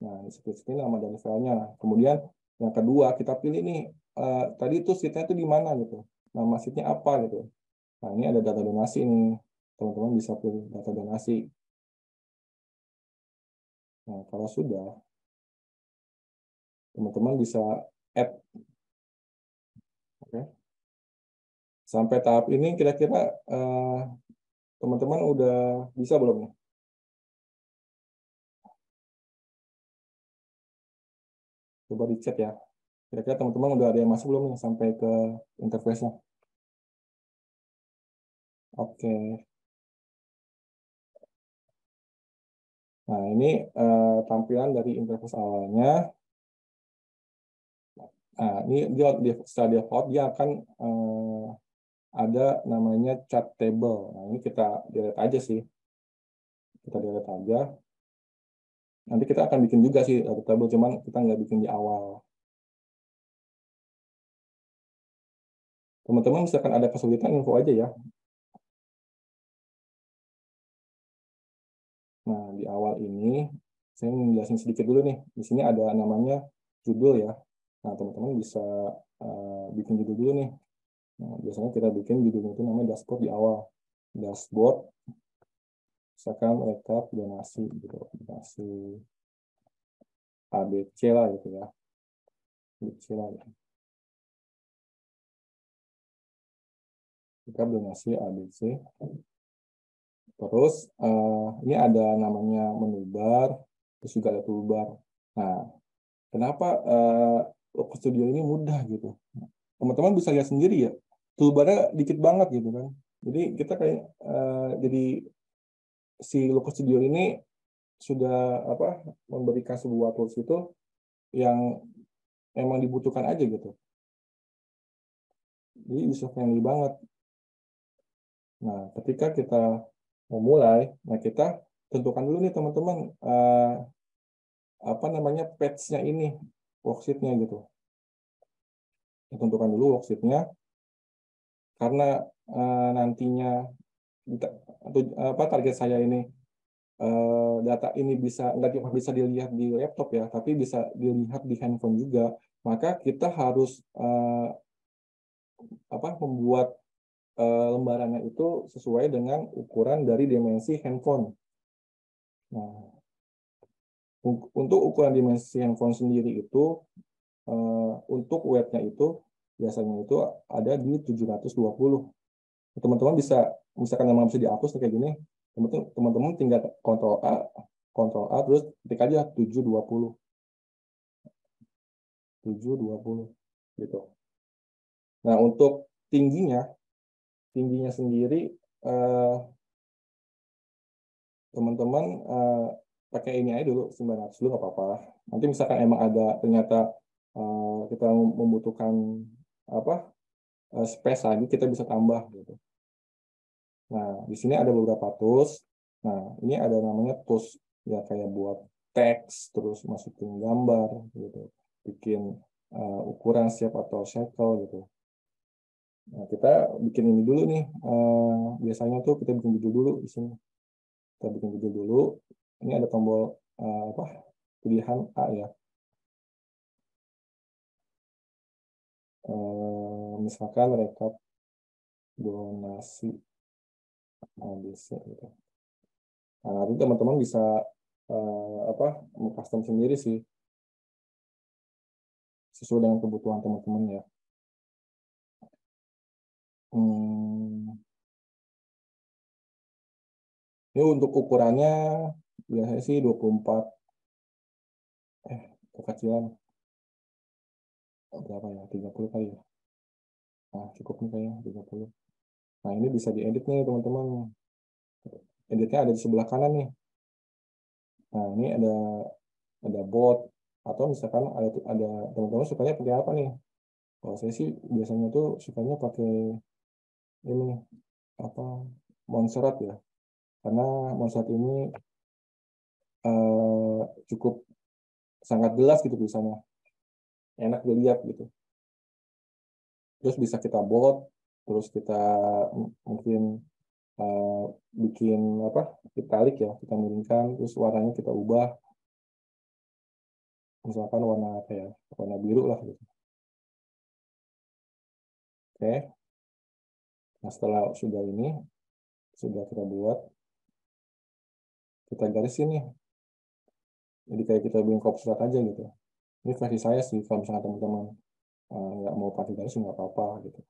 Nah, di sini nama dari filenya. Kemudian yang kedua, kita pilih nih, tadi itu sheet-nya itu di mana gitu. Nama sheet-nya apa gitu. Nah, ini ada data donasi nih. Teman-teman bisa pilih data donasi. Nah, kalau sudah, teman-teman bisa add. Oke. Sampai tahap ini kira-kira teman-teman udah bisa belum nih? Coba dicek ya. Kira-kira teman-teman udah ada yang masuk belum nih sampai ke interface-nya? Oke. Nah, ini tampilan dari interface awalnya. Nah, ini dia setelah dia hot, dia akan ada namanya chart table. Nah, ini kita delete aja sih. Kita delete aja. Nanti kita akan bikin juga sih chart table, cuman kita nggak bikin di awal. Teman-teman misalkan ada kesulitan, info aja ya. Nah, di awal ini, saya menjelaskan sedikit dulu nih. Di sini ada namanya judul ya. Nah, teman-teman bisa bikin judul dulu nih. Nah, biasanya kita bikin judulnya itu namanya dashboard di awal. Dashboard, misalkan rekap donasi, gitu. Donasi ABC lah gitu ya. ABC lah. Gitu. Rekap donasi ABC. Terus ini ada namanya menu bar, terus juga ada toolbar. Nah, kenapa Locker Studio ini mudah gitu? Teman-teman bisa lihat sendiri ya, toolbarnya dikit banget gitu kan. Jadi kita kayak jadi si Locker Studio ini sudah memberikan sebuah tools itu yang emang dibutuhkan aja gitu. Jadi user friendly banget. Nah, ketika kita mau mulai, nah kita tentukan dulu nih teman-teman apa namanya page-nya ini, worksheet-nya gitu. Kita tentukan dulu worksheet-nya karena nantinya atau apa target saya ini data ini nggak cuma bisa dilihat di laptop ya, tapi bisa dilihat di handphone juga. Maka kita harus membuat lembarannya itu sesuai dengan ukuran dari dimensi handphone. Nah, untuk ukuran dimensi handphone sendiri itu untuk weight-nya itu biasanya itu ada di 720. Teman-teman bisa, misalkan yang bisa dihapus kayak gini, teman-teman tinggal Ctrl A, terus ketik aja 720 gitu. Nah, untuk tingginya sendiri teman-teman pakai ini aja dulu 900 dulu nggak apa-apa. Nanti misalkan emang ada ternyata kita membutuhkan space lagi, kita bisa tambah gitu. Nah, di sini ada beberapa tools. Nah, ini ada namanya tools ya kayak buat teks, terus masukin gambar gitu, bikin ukuran shape atau circle gitu. Nah, kita bikin ini dulu nih. Biasanya tuh kita bikin judul dulu di sini. Kita bikin judul dulu. Ini ada tombol pilihan A ya. Misalkan rekap donasi ABC gitu. Nah, nanti teman-teman bisa custom sendiri sih sesuai dengan kebutuhan teman-teman ya. Ini untuk ukurannya biasanya sih 24 kekecilan berapa ya, 30 kali ya. Nah, cukup nih kayaknya 30. Nah, ini bisa diedit nih teman-teman. Editnya ada di sebelah kanan nih. Nah, ini ada bot, atau misalkan ada teman-teman sukanya pakai apa nih? Kalau saya sih biasanya tuh sukanya pakai ini Montserrat ya, karena Montserrat ini cukup sangat jelas gitu tulisannya, enak dilihat gitu. Terus bisa kita bold, terus kita mungkin bikin italic ya, kita miringkan, terus warnanya kita ubah, misalkan warna biru lah gitu. Oke. Nah, setelah sudah kita buat, kita garis ini. Jadi kayak kita bikin crop surat aja gitu. Ini versi saya sih, kalau misalnya teman-teman nggak mau pakai garis nggak apa-apa gitu.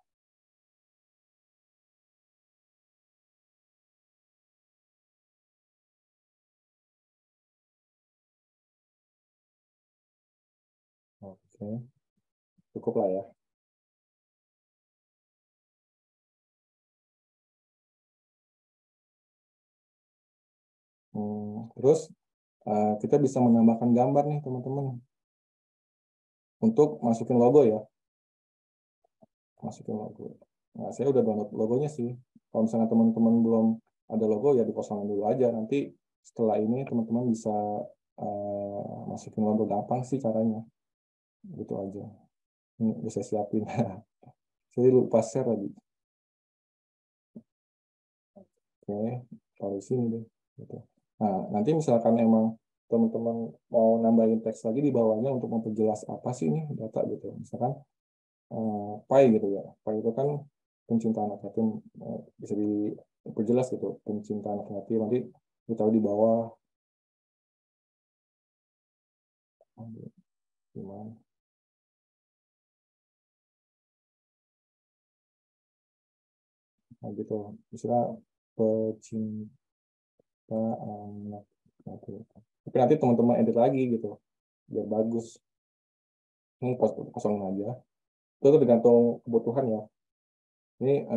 Oke, cukup lah ya. Terus kita bisa menambahkan gambar nih teman-teman untuk masukin logo ya. Masukin logo. Nah, saya udah download logonya sih. Kalau misalnya teman-teman belum ada logo ya dipasangin dulu aja. Nanti setelah ini teman-teman bisa masukin logo, gampang sih caranya. Gitu aja. Ini bisa siapin. Saya lupa share lagi. Oke, taruh sini deh. Gitu. Nah, nanti misalkan emang teman-teman mau nambahin teks lagi di bawahnya untuk memperjelas apa sih ini data gitu. Misalkan PAI gitu ya. PAI itu kan pencinta anak yatim, bisa diperjelas gitu, pencinta anak yatim. Nanti ditaruh di bawah. Gimana? Nah, gitu. Misalnya pecinta anak yatim. Tapi nanti teman-teman edit lagi gitu, biar bagus. Ini kosongin aja. Itu tergantung kebutuhan ya. Ini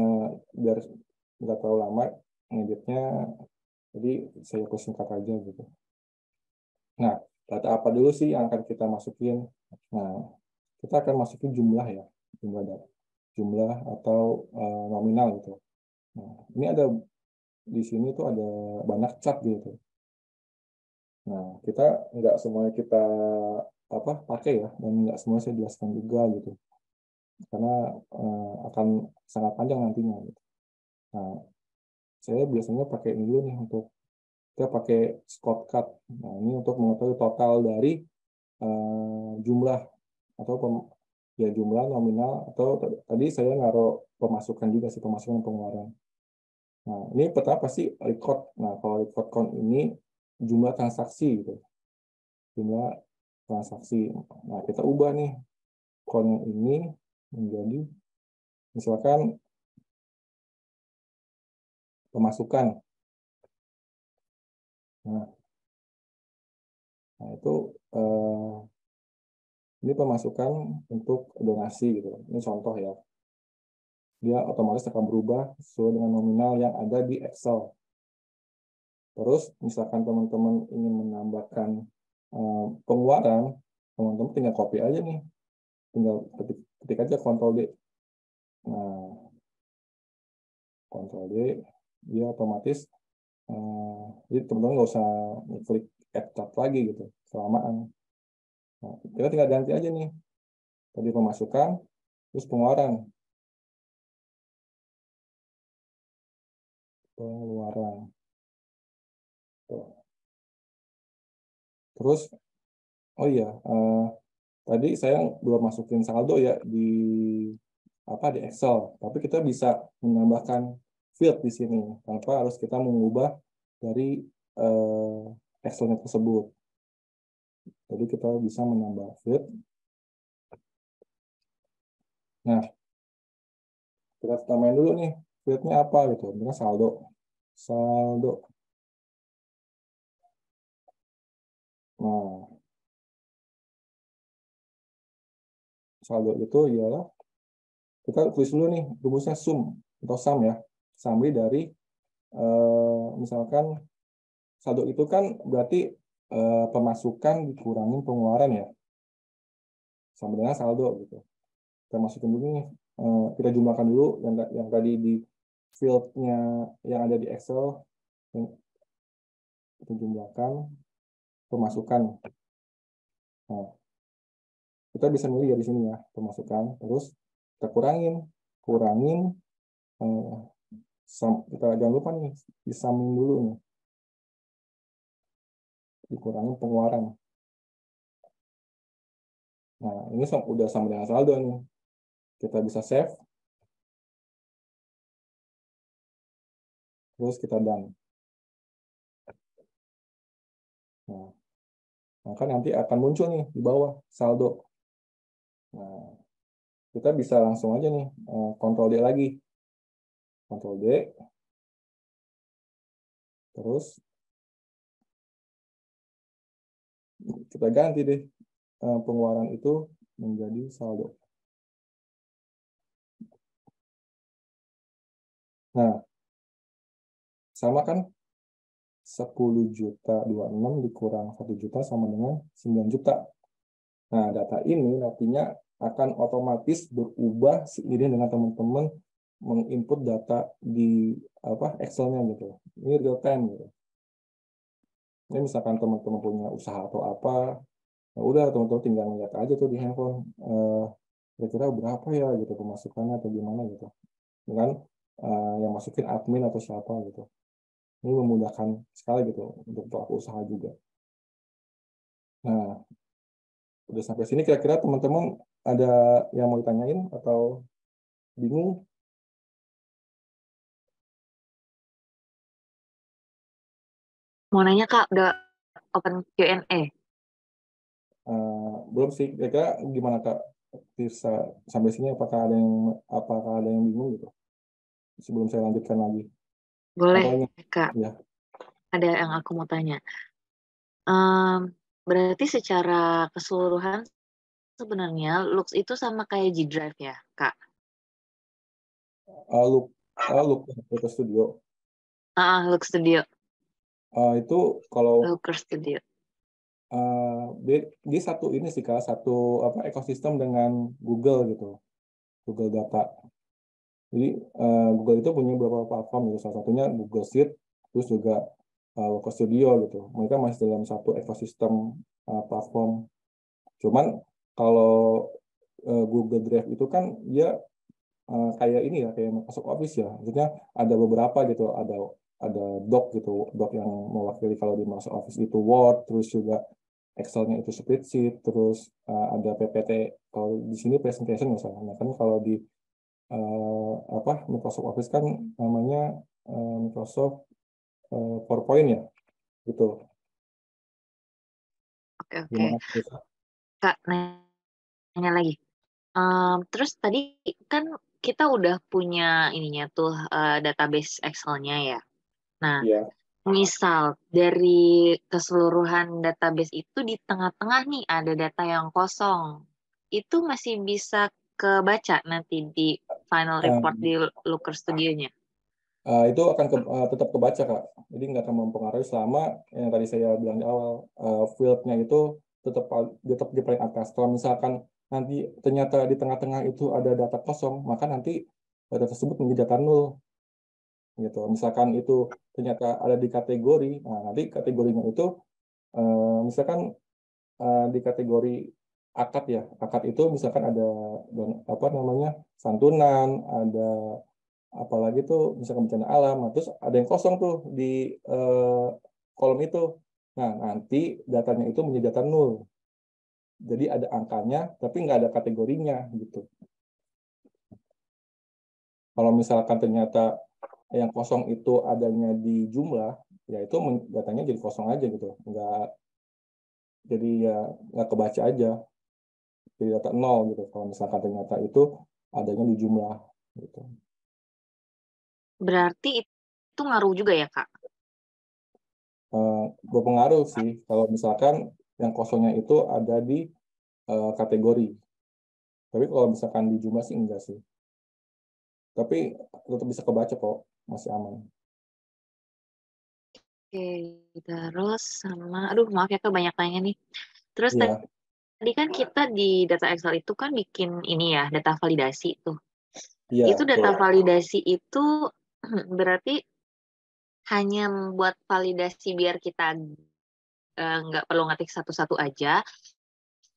biar nggak terlalu lama ngeditnya, jadi saya persingkat aja gitu. Nah, data apa dulu sih yang akan kita masukin? Nah, kita akan masukin jumlah ya, jumlah atau nominal gitu. Nah, ini ada di sini tuh ada banyak cat gitu. Nah, kita nggak semuanya kita pakai ya, dan nggak semuanya saya jelaskan juga gitu, karena akan sangat panjang nantinya gitu. Nah, saya biasanya pakai ini dulu nih, untuk kita pakai shortcut. Nah, ini untuk mengetahui total dari jumlah atau ya jumlah nominal, atau tadi saya naruh pemasukan juga sih, pemasukan dan pengeluaran. Nah, ini pertama pasti record. Nah, kalau record count ini jumlah transaksi gitu. Jumlah transaksi. Nah, kita ubah nih count ini menjadi misalkan pemasukan. Nah, itu ini pemasukan untuk donasi gitu. Ini contoh ya. Dia otomatis akan berubah sesuai dengan nominal yang ada di Excel. Terus misalkan teman-teman ingin menambahkan pengeluaran, teman-teman tinggal copy aja nih, tinggal ketik aja Ctrl D. Nah, Ctrl D, dia otomatis, jadi teman-teman nggak usah klik add tab lagi gitu, kelamaan. Nah, kita tinggal ganti aja nih, tadi pemasukan, terus pengeluaran. Tuh. Terus, oh iya, tadi saya belum masukin saldo ya di di Excel, tapi kita bisa menambahkan field di sini tanpa harus kita mengubah dari Excel-nya tersebut. Jadi kita bisa menambah field. Nah, kita tambahin dulu nih field-nya apa gitu, misalnya saldo. Nah, saldo itu ialah, kita tulis dulu nih rumusnya sum atau sum ya. Summary dari misalkan saldo itu kan berarti pemasukan dikurangin pengeluaran ya, sama dengan saldo gitu. Kita masukin dulu nih, kita jumlahkan dulu yang tadi di field-nya yang ada di Excel, kita jumlahkan pemasukan. Nah, kita bisa milih ya di sini ya, pemasukan, terus kita kurangin kita jangan lupa nih disamain dulu nih, dikurangin pengeluaran. Nah, ini udah sama dengan saldo nih. Kita bisa save, terus kita done. Nah, maka nanti akan muncul nih di bawah saldo. Nah, kita bisa langsung aja nih Ctrl D lagi. Ctrl D. Terus kita ganti deh pengeluaran itu menjadi saldo. Nah, sama kan 10.026 dikurang 1 juta sama dengan 9 juta. Nah, data ini nantinya akan otomatis berubah seiring dengan teman-teman menginput data di Excel-nya gitu. Ini real time gitu. Ini misalkan teman-teman punya usaha atau apa, ya udah teman-teman tinggal ngeliat aja tuh di handphone, kira-kira berapa ya gitu pemasukannya atau gimana gitu. Dengan yang masukin admin atau siapa gitu. Ini memudahkan sekali gitu untuk pelaku usaha juga. Nah, udah sampai sini kira-kira teman-teman ada yang mau ditanyain atau bingung? Mau nanya Kak, udah open Q&A? Belum sih, kira-kira gimana Kak? Bisa sampai sini apakah ada yang bingung gitu? Sebelum saya lanjutkan lagi. Boleh Atau Kak, ya. ada yang aku mau tanya. Berarti secara keseluruhan sebenarnya Lux itu sama kayak G Drive ya Kak? Look Photo Studio. Lux Studio. Itu kalau Looker Studio. dia satu ini sih Kak, satu ekosistem dengan Google gitu, Google Data. Jadi Google itu punya beberapa platform gitu. Salah satunya Google Sheet, terus juga Looker Studio gitu. Mereka masih dalam satu ekosistem platform. Cuman kalau Google Drive itu kan dia kayak ini ya, kayak Microsoft Office ya. Maksudnya ada beberapa gitu, ada doc gitu, doc yang mewakili kalau di Microsoft Office itu Word, terus juga Excel-nya itu spreadsheet, terus ada PPT. Kalau di sini presentation misalnya, kan kalau di Microsoft Office kan namanya Microsoft PowerPoint ya, gitu. Oke, oke. Gimana? Kak, nanya lagi. Terus tadi kan kita udah punya ininya tuh database Excel-nya ya. Nah, Iya. misal dari keseluruhan database itu di tengah-tengah nih ada data yang kosong. Itu masih bisa kebaca nanti di final report di Looker Studio-nya. Itu akan tetap kebaca, Kak. Jadi nggak akan mempengaruhi selama yang tadi saya bilang di awal, field-nya itu tetap di paling atas. Kalau misalkan nanti ternyata di tengah-tengah itu ada data kosong, maka nanti data tersebut menjadi data nol. Gitu. Misalkan itu ternyata ada di kategori, nah nanti kategorinya itu misalkan di kategori akad ya, akad itu misalkan ada santunan, ada apalagi tuh misalkan bencana alam, nah, terus ada yang kosong tuh di kolom itu. Nah nanti datanya itu menjadi data nol. Jadi ada angkanya, tapi nggak ada kategorinya gitu. Kalau misalkan ternyata yang kosong itu adanya di jumlah, ya itu datanya jadi kosong aja gitu, jadi ya nggak kebaca aja, jadi data nol gitu. Kalau misalkan ternyata itu adanya di jumlah gitu. Berarti itu ngaruh juga ya, Kak? Berpengaruh sih kalau misalkan yang kosongnya itu ada di kategori. Tapi kalau misalkan di jumlah sih enggak sih. Tapi tetap bisa kebaca kok, masih aman. Oke, terus aduh maaf ya Kak banyak tanya nih. Terus Iya, tadi kan kita di data Excel itu kan bikin ini ya, data validasi tuh. iya, Itu data betul. validasi itu berarti hanya buat validasi biar kita nggak perlu ngetik satu-satu aja,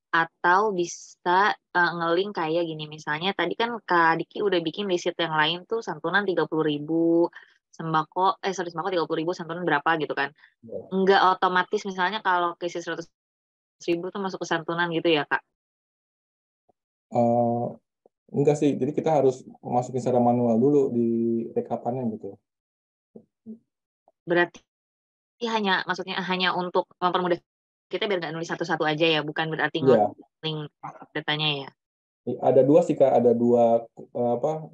atau bisa nge-link kayak gini. Misalnya tadi kan Kak Diki udah bikin di sheet yang lain tuh santunan 30.000, sembako 30.000, santunan berapa gitu kan. Iya. Nggak otomatis misalnya kalau ke sheet 100.000 tuh masuk ke santunan gitu ya Kak. Eh, enggak sih, jadi kita harus masukin secara manual dulu di rekapannya gitu. Berarti maksudnya hanya untuk mempermudah kita biar nggak nulis satu-satu aja ya, bukan berarti Iya, nge-link datanya ya. ada dua sih Kak, ada dua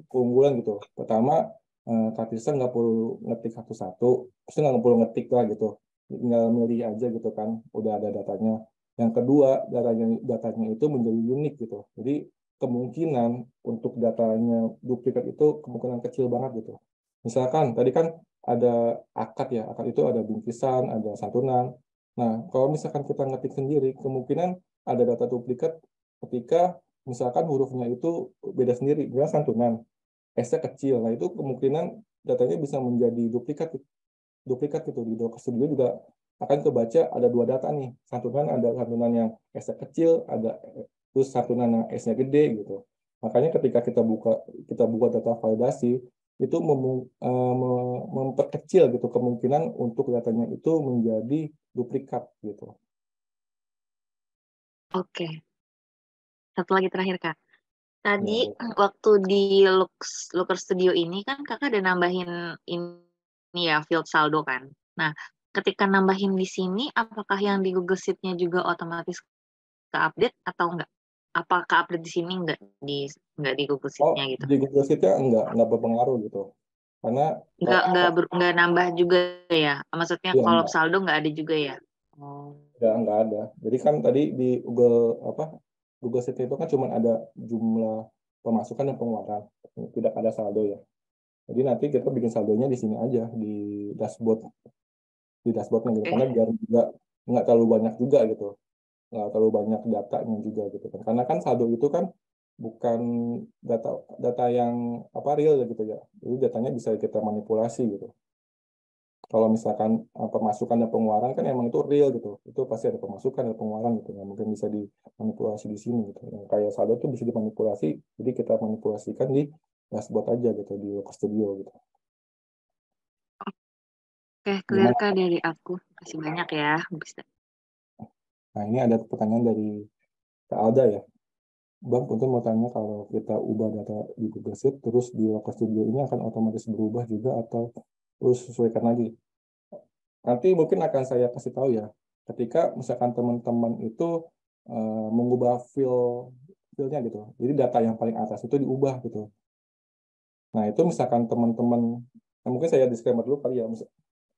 keunggulan gitu. Pertama, Kak Tisa nggak perlu ngetik satu-satu, terus nggak perlu ngetik lah gitu, tinggal milih aja gitu kan, udah ada datanya. Yang kedua, datanya itu menjadi unik gitu. Jadi kemungkinan untuk datanya duplikat itu kemungkinan kecil banget gitu. Misalkan tadi kan ada akad ya, akad itu ada bingkisan, ada santunan. Nah, kalau misalkan kita ngetik sendiri, kemungkinan ada data duplikat ketika misalkan hurufnya itu beda sendiri, misalnya santunan, S-nya kecil, nah itu kemungkinan datanya bisa menjadi duplikat gitu. Di Docker Studio juga akan kebaca ada dua data nih, santunan ada santunan yang S-nya kecil, ada terus santunan yang S-nya gede gitu. Makanya ketika kita buka data validasi itu memperkecil gitu kemungkinan untuk datanya itu menjadi duplikat gitu. Oke, satu lagi terakhir Kak. Ya, Tadi waktu di Looker Studio ini kan Kakak ada nambahin ini ya field saldo kan. Nah, ketika nambahin di sini, apakah yang di Google Sheet-nya juga otomatis ke update atau enggak? Apakah update di sini enggak di Google oh Sheet-nya gitu? di Google Sheet-nya enggak berpengaruh gitu. Karena Enggak nambah juga ya. Maksudnya ya kolom saldo enggak ada juga ya. Oh. nggak ada. Jadi kan tadi di Google Sheet itu kan cuma ada jumlah pemasukan dan pengeluaran, tidak ada saldo ya. Jadi nanti kita bikin saldonya di sini aja dashboard di dashboardnya gitu. Karena biar juga nggak terlalu banyak juga gitu, nggak terlalu banyak datanya juga gitu kan. Karena kan saldo itu kan bukan data yang real gitu ya. Jadi datanya bisa kita manipulasi gitu. Kalau misalkan pemasukan dan pengeluaran kan emang itu real gitu. Itu pasti ada pemasukan dan pengeluaran gitu. Yang mungkin bisa dimanipulasi di sini gitu. Yang kayak saldo itu bisa dimanipulasi, jadi kita manipulasikan di dashboard aja gitu di Work Studio gitu. Oke, clear Gimana? Kak dari aku. Kasih banyak ya. Bisa. Nah, ini ada pertanyaan dari Kak Alda ya. Bang, Punten mau tanya kalau kita ubah data di Google Sheet, terus di Work Studio ini akan otomatis berubah juga atau terus sesuaikan lagi? Nanti mungkin akan saya kasih tahu ya. Ketika misalkan teman-teman itu mengubah file-nya gitu. Jadi data yang paling atas itu diubah gitu. Nah, itu misalkan teman-teman, nah mungkin saya disclaimer dulu kali ya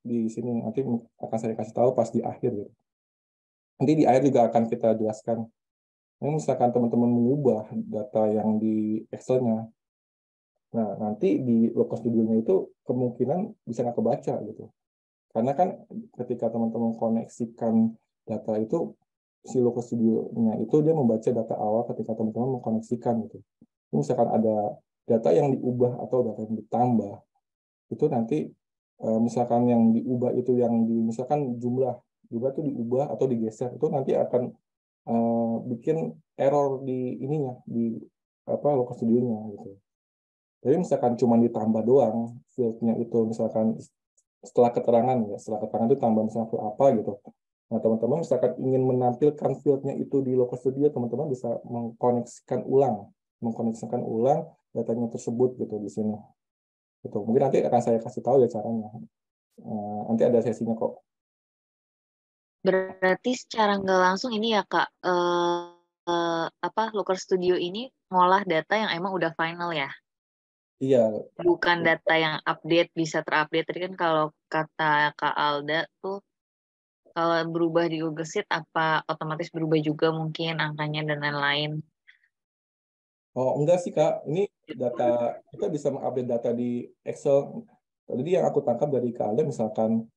di sini, nanti akan saya kasih tahu pas di akhir gitu. Nanti di akhir juga akan kita jelaskan. Nah, misalkan teman-teman mengubah data yang di Excel-nya, nah nanti di local studio-nya itu kemungkinan bisa nggak kebaca gitu. Karena kan ketika teman-teman koneksikan data itu, si local studio-nya itu dia membaca data awal ketika teman-teman mengkoneksikan gitu. Misalkan ada data yang diubah atau data yang ditambah, itu nanti misalkan yang diubah itu yang misalkan jumlah itu diubah atau digeser, itu nanti akan bikin error di ininya di local studio-nya gitu. Jadi misalkan cuma ditambah doang field-nya itu, misalkan setelah keterangan itu tambah misalnya field apa gitu. Nah, teman-teman misalkan ingin menampilkan field-nya itu di local studio, teman-teman bisa mengkoneksikan ulang datanya tersebut gitu di sini. Gitu. Mungkin nanti akan saya kasih tahu ya caranya. Nanti ada sesinya kok. Berarti secara nggak langsung ini ya Kak, Looker Studio ini ngolah data yang emang udah final ya? Iya, Bukan data yang update, bisa terupdate. Tadi kan kalau kata Kak Alda tuh, kalau berubah di Google Sheet, apa otomatis berubah juga mungkin angkanya dan lain-lain. oh enggak sih Kak, ini data kita bisa mengupdate data di Excel. Jadi yang aku tangkap dari Kak Alda, misalkan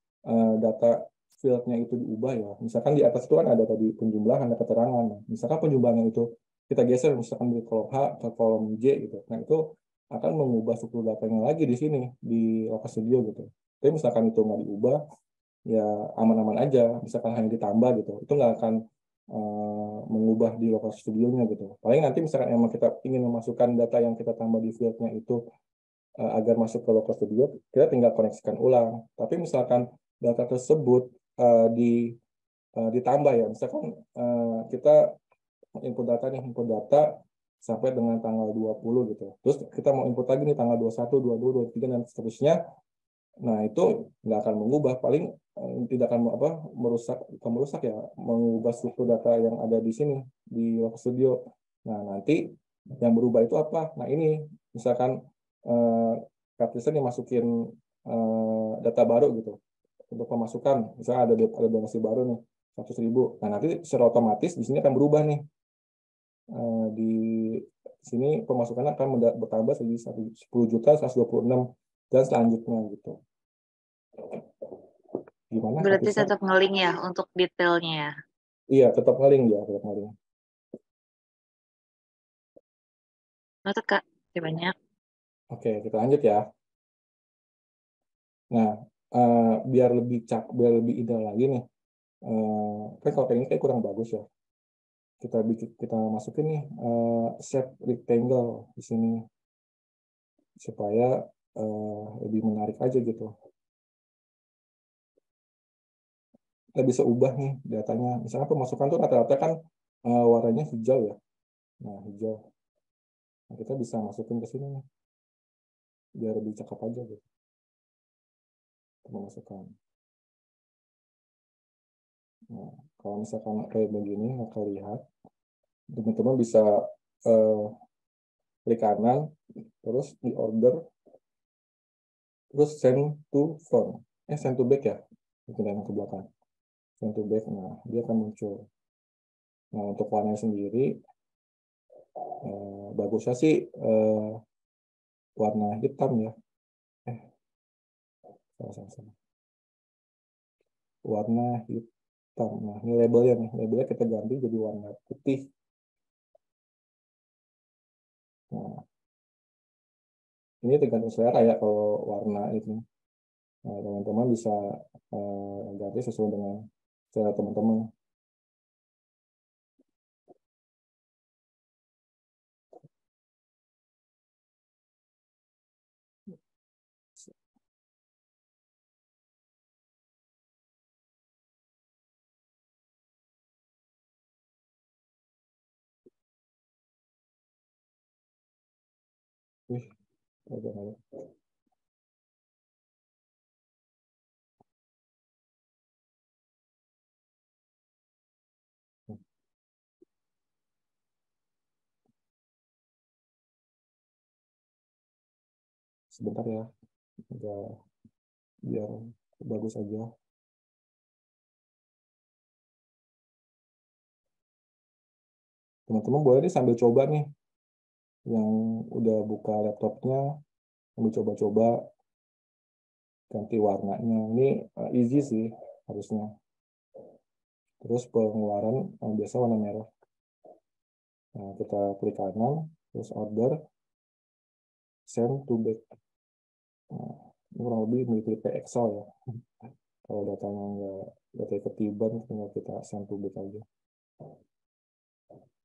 data field-nya itu diubah ya. Misalkan di atas itu kan ada tadi penjumlahan, ada keterangan. Misalkan penjumlahannya itu kita geser misalkan dari kolom H ke kolom J gitu. Nah, itu akan mengubah struktur datanya lagi di sini di Local Studio gitu. Tapi misalkan itu nggak diubah, ya aman-aman aja. Misalkan hanya ditambah gitu, itu nggak akan mengubah di lokal studionya gitu. Paling nanti misalkan emang kita ingin memasukkan data yang kita tambah di fieldnya itu agar masuk ke lokal studio, kita tinggal koneksikan ulang. Tapi misalkan data tersebut ditambah ya, misalkan kita input data sampai dengan tanggal 20 gitu. Terus kita mau input lagi nih tanggal 21, 22, 23 dan seterusnya. Nah, itu nggak akan mengubah, paling tidak akan merusak ya, mengubah struktur data yang ada di sini di Local Studio. Nah, nanti yang berubah itu apa? Nah, ini misalkan Kaptisen dimasukin data baru gitu untuk pemasukan, misalnya ada donasi baru nih 100.000. Nah, nanti secara otomatis di sini akan berubah nih. Di sini pemasukannya akan bertambah jadi 10.126 dan selanjutnya gitu. Gimana Berarti Kaptisen? tetap ngeling ya untuk detailnya ya. Iya, tetap maling dia, tetap maling. Noted Kak, terima banyak. Oke, kita lanjut ya. Nah, biar lebih indah lagi nih. Kan kalau kayak ini kayak kurang bagus ya. Kita masukin nih shape rectangle di sini supaya lebih menarik aja gitu. Kita bisa ubah nih datanya. Misalnya pemasukan tuh rata-rata kan warnanya hijau ya. Nah, hijau. Nah, kita bisa masukin ke sini nih, biar lebih cakep aja gitu. Pemasukan. Nah, kalau misalkan kayak begini, kita lihat, teman-teman bisa klik kanan, terus di order, terus send to front. Send to back ya, pindahin ke belakang. Send to back, nah dia akan muncul. Nah, untuk warnanya sendiri, bagusnya sih warna hitam ya. Sama-sama. Warna hitam. Nah, ini labelnya nih. Labelnya kita ganti jadi warna putih. ini tergantung selera ya kalau warna itu. Nah, teman-teman bisa ganti sesuai dengan selera teman-teman. Wih, agak naik. Sebentar ya, biar bagus aja. Teman-teman boleh nih sambil coba nih, yang udah buka laptopnya, sambil coba-coba ganti warnanya. Ini easy sih harusnya. Terus pengeluaran biasa warna merah. Nah, kita klik kanan, terus order, send to back. Nah, ini kurang lebih mirip kayak Excel ya. Kalau datanya datanya ketiban, tinggal kita send to back aja.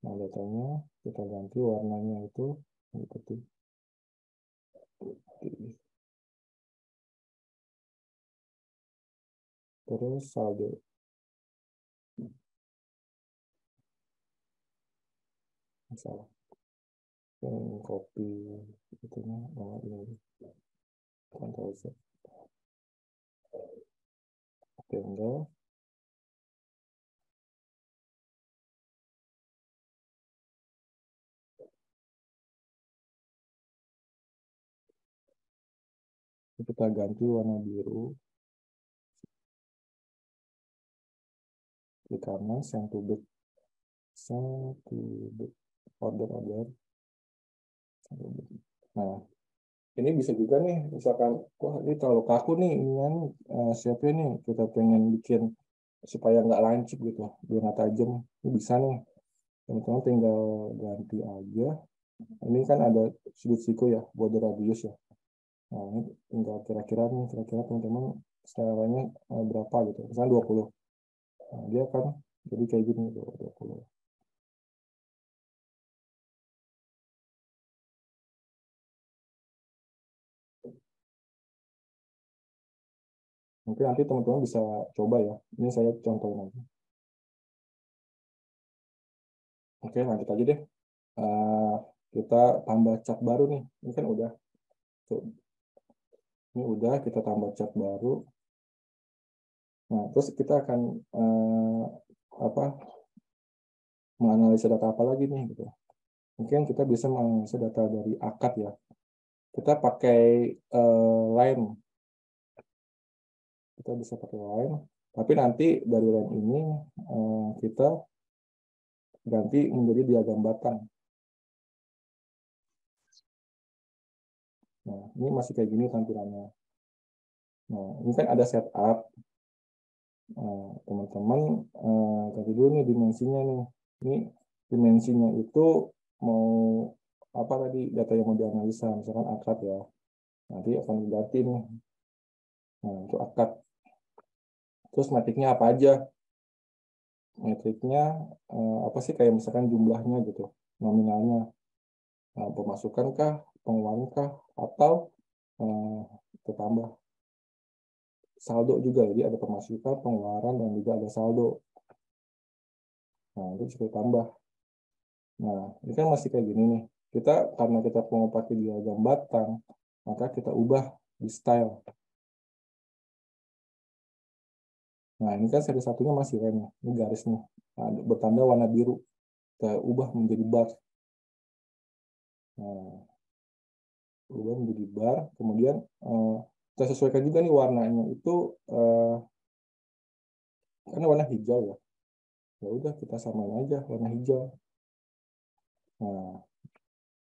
Nah, datanya kita ganti warnanya itu seperti terus saldo. Salah. Copy itunya ini. Ctrl Z. Tinggal kita ganti warna biru. Klik kanan, send to back. Send to back. Order. Nah, ini bisa juga nih, misalkan, wah ini terlalu kaku nih, ini kan siapa nih, kita pengen bikin supaya nggak lancip gitu, biar nggak tajam. Ini bisa nih, teman-teman tinggal ganti aja. Ini kan ada sudut siku ya, border radius ya. Nah, ini tinggal kira-kira teman-teman seleranya berapa gitu, misalnya 20. Nah, dia akan jadi kayak gini, 20. Mungkin nanti teman-teman bisa coba ya. Ini saya contohin aja. Oke, lanjut aja deh. Kita tambah cat baru nih. Ini kan udah. Tuh. Ini udah, kita tambah cat baru. Nah, terus kita akan menganalisa data apa lagi nih gitu. Mungkin kita bisa menganalisa data dari akad ya. Kita pakai line. Kita bisa pakai line. Tapi nanti dari line ini kita ganti menjadi diagram batang. Nah, ini masih kayak gini tampilannya. Nah, ini kan ada setup. Teman-teman ganti dulu nih dimensinya nih. Ini dimensinya itu mau apa tadi data yang mau dianalisa, misalkan akad ya. Nanti akan diganti nih. Nah, untuk akad. Terus metriknya apa aja? Metriknya apa sih, kayak misalkan jumlahnya gitu, nominalnya. Nah, pemasukan kah, pengeluaran kah, atau tertambah. Saldo juga, jadi ada pemasukan, pengeluaran, dan juga ada saldo. Nah, itu bisa tambah. Nah, ini kan masih kayak gini nih. Karena kita mau pakai diagram batang, maka kita ubah di style. Nah, ini kan seri satunya masih rem. Ini garis nih. Nah, bertanda warna biru. Kita ubah menjadi bar. Nah, ubah menjadi bar. Kemudian kita sesuaikan juga nih warnanya. Itu karena warna hijau ya. Ya udah, kita samain aja warna hijau. Nah,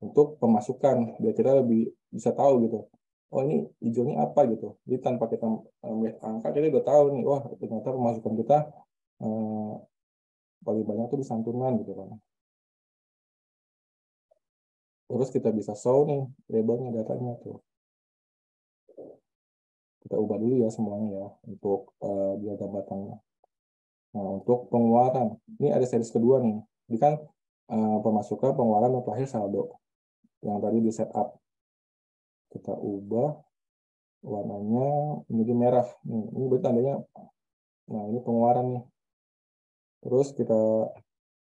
untuk pemasukan, biar kita lebih bisa tahu gitu. Oh, ini hijaunya apa gitu. Jadi tanpa kita melihat angka, kita udah tahu nih, wah ternyata pemasukan kita paling banyak tuh di santunan gitu kan. Terus kita bisa show nih labelnya, datanya tuh. Kita ubah dulu ya semuanya ya untuk diagram batangnya. Nah, untuk pengeluaran, ini ada series kedua nih. Ini kan pemasukan, pengeluaran, dan terakhir saldo. Yang tadi di setup. Kita ubah warnanya menjadi merah. Ini berarti tandanya, nah ini pengeluaran nih. Terus kita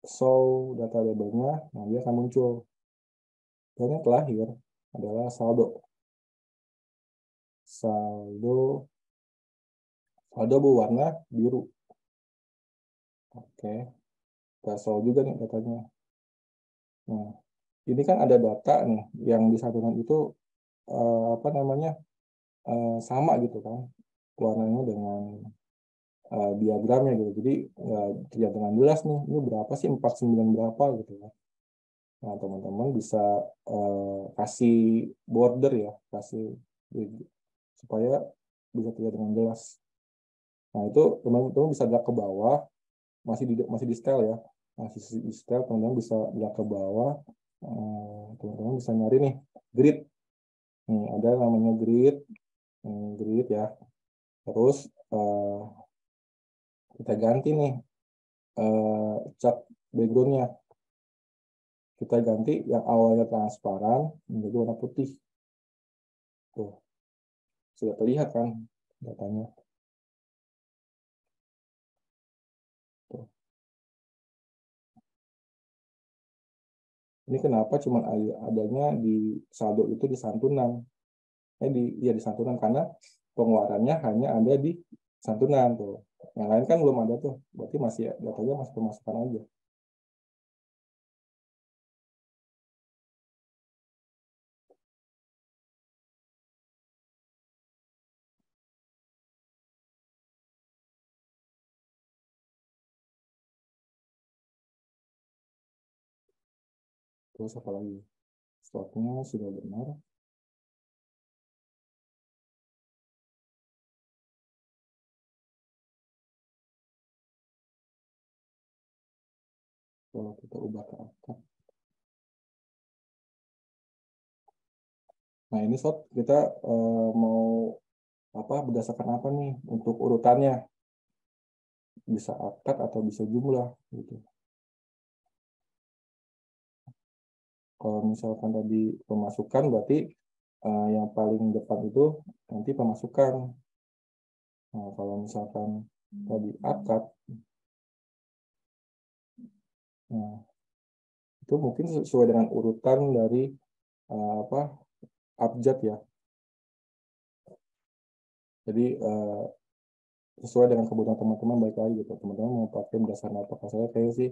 show data labelnya, nah dia akan muncul. Dan yang terakhir adalah saldo. Saldo berwarna biru. Oke, kita show juga nih datanya. Nah, ini kan ada data nih yang disatukan itu apa namanya sama gitu kan warnanya dengan diagramnya gitu. Jadi terlihat dengan jelas nih ini berapa sih 49 berapa gitu kan. Nah, teman-teman bisa kasih border ya, kasih supaya bisa terlihat dengan jelas. Nah, itu teman-teman bisa drag ke bawah, masih di style ya. Masih di style, teman-teman bisa drag ke bawah. Teman-teman bisa nyari nih grid. Nih, ada namanya grid. Grid ya. Terus kita ganti nih cat backgroundnya. Kita ganti yang awalnya transparan menjadi warna putih. Tuh, sudah terlihat kan datanya. Tuh. Ini kenapa cuma adanya di saldo itu di santunan. Di santunan karena pengeluarannya hanya ada di santunan tuh. Yang lain kan belum ada tuh. Berarti masih datanya masih pemasukan aja. Terus apa lagi? Stoknya sudah benar. Kalau kita ubah ke akad. Nah, ini sob kita mau berdasarkan apa nih untuk urutannya? Bisa akad atau bisa jumlah gitu. Kalau misalkan tadi pemasukan berarti yang paling depan itu nanti pemasukan. Nah, kalau misalkan tadi akad, nah itu mungkin sesuai dengan urutan dari abjad ya. Jadi sesuai dengan kebutuhan teman-teman, baik lagi gitu. Teman-teman mau pakai berdasarkan apa? Saya kayaknya sih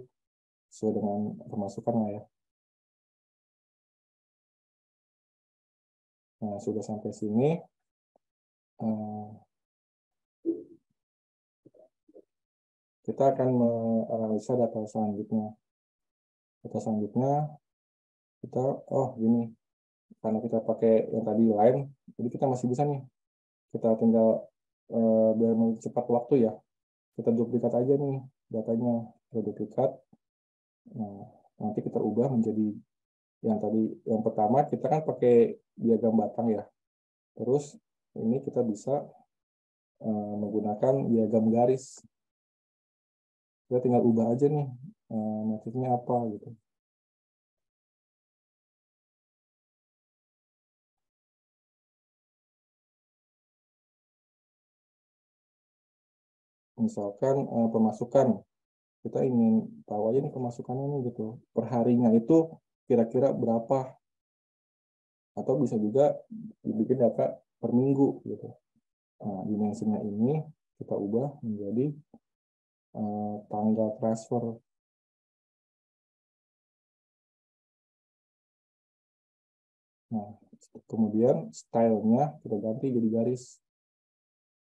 sesuai dengan pemasukan lah ya. Nah, sudah sampai sini. Kita akan menganalisa data selanjutnya. Data selanjutnya kita, gini, karena kita pakai yang tadi line, jadi kita masih bisa nih. Kita tinggal biar cepat waktu ya. Kita duplikat aja nih datanya. Kita duplikat. Nah, nanti kita ubah menjadi yang tadi. Yang pertama kita kan pakai diagram batang ya. Terus ini kita bisa menggunakan diagram garis. Kita tinggal ubah aja nih motifnya apa gitu. Misalkan pemasukan, kita ingin tahu aja nih pemasukannya nih gitu. Per harinya itu kira-kira berapa? Atau bisa juga dibikin data per minggu gitu. Nah, dimensinya ini kita ubah menjadi tanggal transfer. Nah, kemudian stylenya kita ganti jadi garis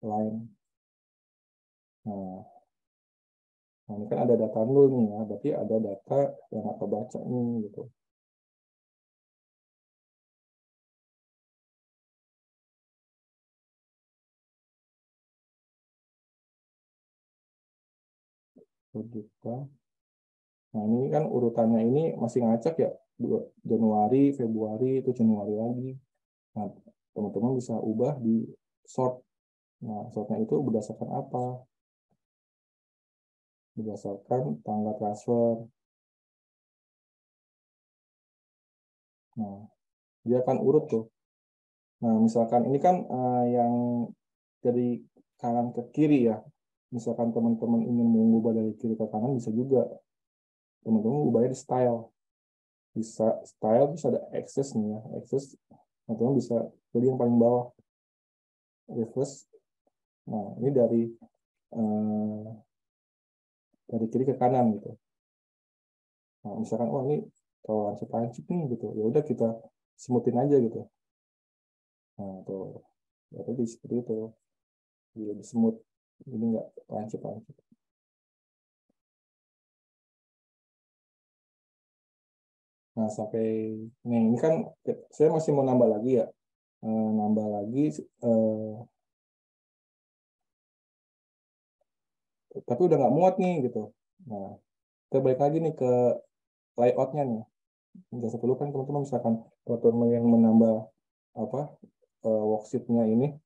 line. Nah, ini kan ada data nol nih ya, berarti ada data yang nggak kebaca nih gitu. Kita, Nah, ini kan urutannya ini masih ngacak ya. Januari, Februari, itu Januari lagi. Nah, teman-teman bisa ubah di sort. Nah, sortnya itu berdasarkan apa? Berdasarkan tanggal transfer. Nah, dia akan urut tuh. Nah, misalkan ini kan yang dari kanan ke kiri ya. Misalkan teman-teman ingin mengubah dari kiri ke kanan, bisa juga. Teman-teman ubahnya di style. Bisa style, bisa ada access nih ya. Access, teman-teman bisa pilih yang paling bawah. Reverse. Nah, ini dari kiri ke kanan gitu. Nah, misalkan, oh ini toleransi pancit nih gitu. Ya udah kita semutin aja gitu. Nah, tuh. Ya, tadi seperti itu. Dia semut. Ini enggak pancit-pancit. Nah, sampai ini kan saya masih mau nambah lagi ya. Nambah lagi tapi udah nggak muat nih gitu. Nah, kita balik lagi nih ke layoutnya nih. Jasa dulu kan teman-teman misalkan teman-teman yang menambah apa worksheet-nya ini,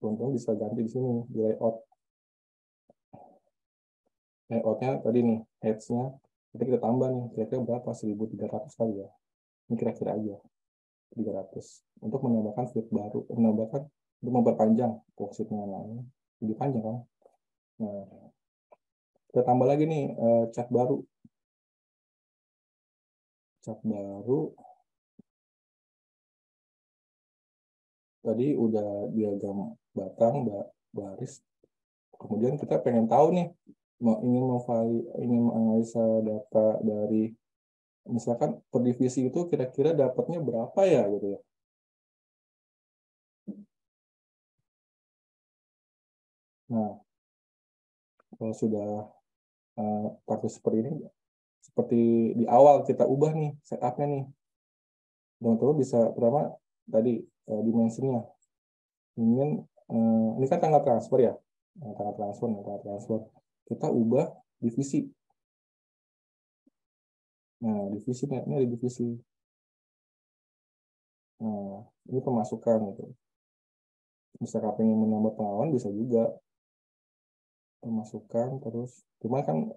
teman-teman bisa ganti di sini di layout. Layout-nya tadi nih heads-nya kita tambah nih kira-kira berapa 1.300 kali ya. Ini kira-kira aja 300 untuk menambahkan field baru, untuk memperpanjang worksheet-nya. Nah, ini lebih panjang kan. Nah, kita tambah lagi nih cat baru. Cat baru tadi udah diagram batang, baris. Kemudian kita pengen tahu nih, ingin menganalisa data dari misalkan per divisi itu kira-kira dapatnya berapa ya gitu ya. Nah, kalau sudah praktis seperti ini, seperti di awal kita ubah nih setupnya nih. Teman-teman bisa pertama tadi dimensinya. Ini kan tanggal transfer ya. Tanggal transfer. Kita ubah divisi. Nah, divisi ini ada divisi. Nah, ini pemasukan gitu. Bisa pengen menambah pengawalan bisa juga pemasukan terus. Cuma kan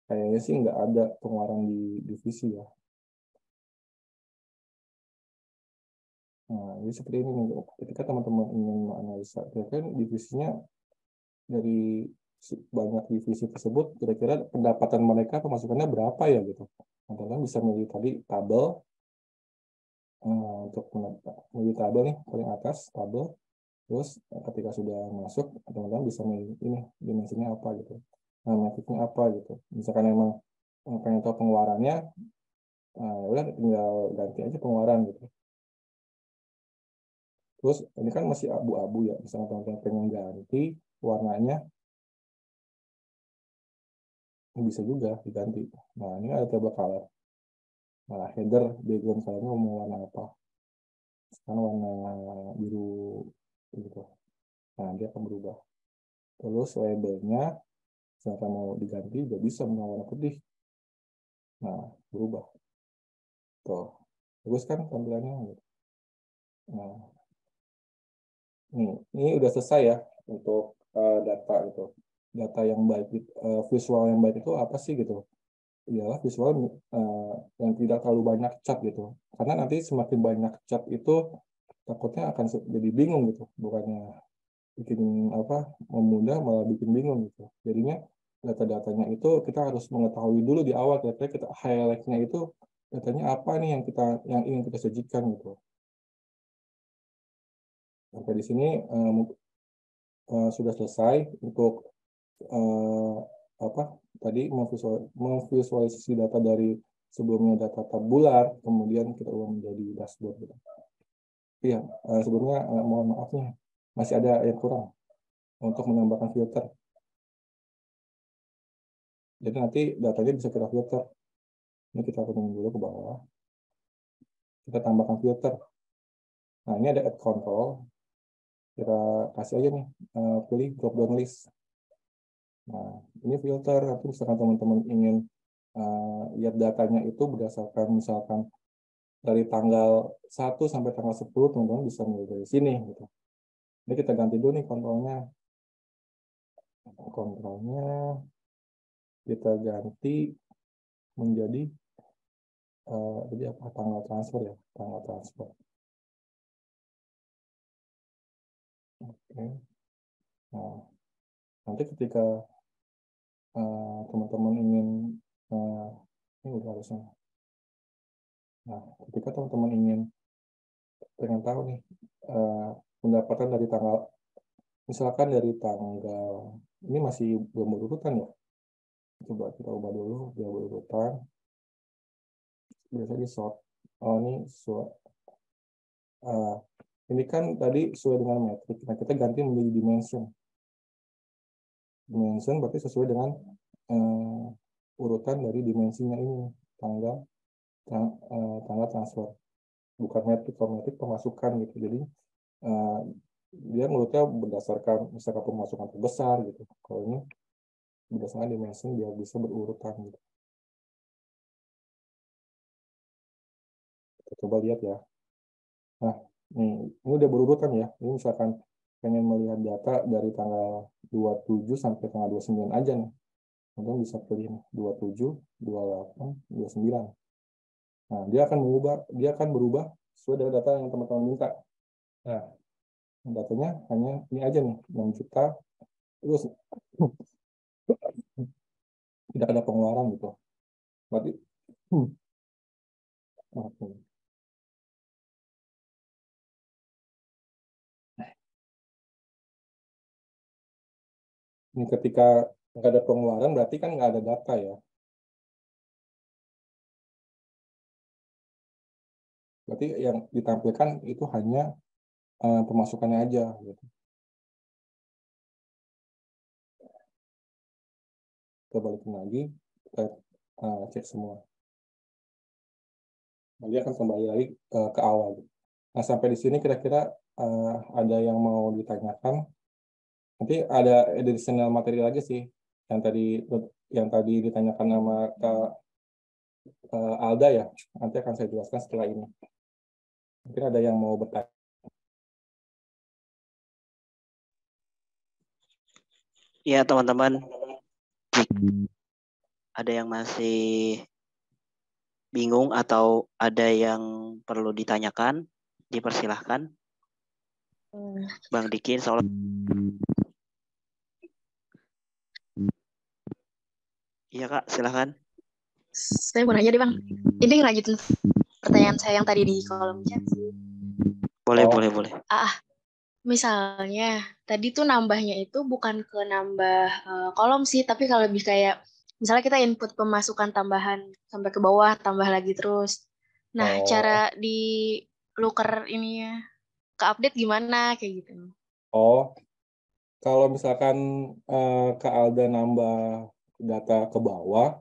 kayaknya sih nggak ada pengeluaran di divisi ya. Nah, jadi seperti ini nih. Ketika teman-teman ingin menganalisa, kira-kira divisinya dari banyak divisi tersebut, kira-kira pendapatan mereka pemasukannya berapa ya gitu. Teman-teman bisa milih tadi tabel. Untuk milih tabel nih paling atas tabel. Terus ketika sudah masuk, teman-teman bisa milih ini dimensinya apa gitu. Nah, metriknya apa gitu. Misalkan memang pengen tahu pengeluarannya, udah tinggal ganti aja pengeluaran gitu. Terus ini kan masih abu-abu ya. Misalkan teman-teman pengen ganti warnanya, bisa juga diganti. Nah, ini ada table color. Nah, header background colornya mau warna apa? Sekarang warna biru gitu. Nah, dia akan berubah. Terus labelnya, misalkan mau diganti, juga bisa warna putih. Nah, berubah. Tuh. Bagus kan tampilannya? Nah, ini udah selesai ya untuk data gitu. Data yang baik, visual yang baik itu apa sih gitu? Ialah visual yang tidak terlalu banyak cat gitu. Karena nanti semakin banyak cat itu takutnya akan jadi bingung gitu. Bukannya bikin memudah malah bikin bingung gitu. Jadinya data-datanya itu kita harus mengetahui dulu di awal kira-kira kita highlight-nya itu datanya apa nih yang ingin kita sajikan gitu. Sampai di sini sudah selesai untuk tadi memvisualisasi data dari sebelumnya data tabular, kemudian kita ubah menjadi dashboard gitu. Iya, sebelumnya mohon maaf nih, masih ada yang kurang untuk menambahkan filter. Jadi nanti datanya bisa kita filter. Ini kita kunjungi dulu ke bawah. Kita tambahkan filter. Nah, ini ada add control. Kita kasih aja nih, pilih drop down list. Nah, ini filter. Nanti misalkan teman-teman ingin lihat datanya itu berdasarkan misalkan dari tanggal 1 sampai tanggal 10, teman-teman bisa mulai dari sini gitu. Ini kita ganti dulu nih kontrolnya. Kontrolnya kita ganti menjadi jadi apa, tanggal transfer ya, tanggal transfer. Oke. Nah, nanti ketika teman-teman ingin ini udah harusnya. Nah, ketika teman-teman ingin pengen tahu nih pendapatan dari tanggal, misalkan dari tanggal ini masih belum berurutan ya. Coba kita ubah dulu biar berurutan. Biasanya di sort. Oh, ini sort. Ini kan tadi sesuai dengan metrik. Nah, kita ganti menjadi dimension. Dimension berarti sesuai dengan urutan dari dimensinya ini, tanggal transfer. Bukan metrik, kalau metrik pemasukan gitu. Jadi dia menurutnya berdasarkan misalkan pemasukan terbesar gitu. Kalau ini berdasarkan dimensi biar bisa berurutan gitu. Kita coba lihat ya. Nah, ini udah berurutan ya. Ini misalkan pengen melihat data dari tanggal 27 sampai tanggal 29 aja nih. Teman-teman bisa pilih 27, 28, 29. Nah, dia akan berubah sesuai dengan data yang teman-teman minta. Nah, datanya hanya ini aja nih, 6 juta. Terus tidak ada pengeluaran gitu. Berarti ini ketika nggak ada pengeluaran berarti kan nggak ada data ya. Berarti yang ditampilkan itu hanya pemasukannya aja gitu. Kita balikin lagi, kita cek semua. Nanti akan kembali lagi ke awal. Nah, sampai di sini kira-kira ada yang mau ditanyakan. Nanti ada additional materi lagi sih yang tadi ditanyakan sama Kak Alda ya. Nanti akan saya jelaskan setelah ini. Mungkin ada yang mau bertanya. Ya, teman-teman, ada yang masih bingung atau ada yang perlu ditanyakan, dipersilahkan. Bang Diki, soal iya Kak, silahkan. Saya mau nanya deh Bang. Ini ngelanjutin pertanyaan saya yang tadi di kolom chat sih. Boleh. Misalnya tadi tuh nambahnya itu bukan ke nambah kolom sih, tapi kalau lebih kayak misalnya kita input pemasukan tambahan sampai ke bawah, tambah lagi terus. Nah, cara di looker ininya ke update gimana kayak gitu. Kalau misalkan Kak Alda nambah data ke bawah,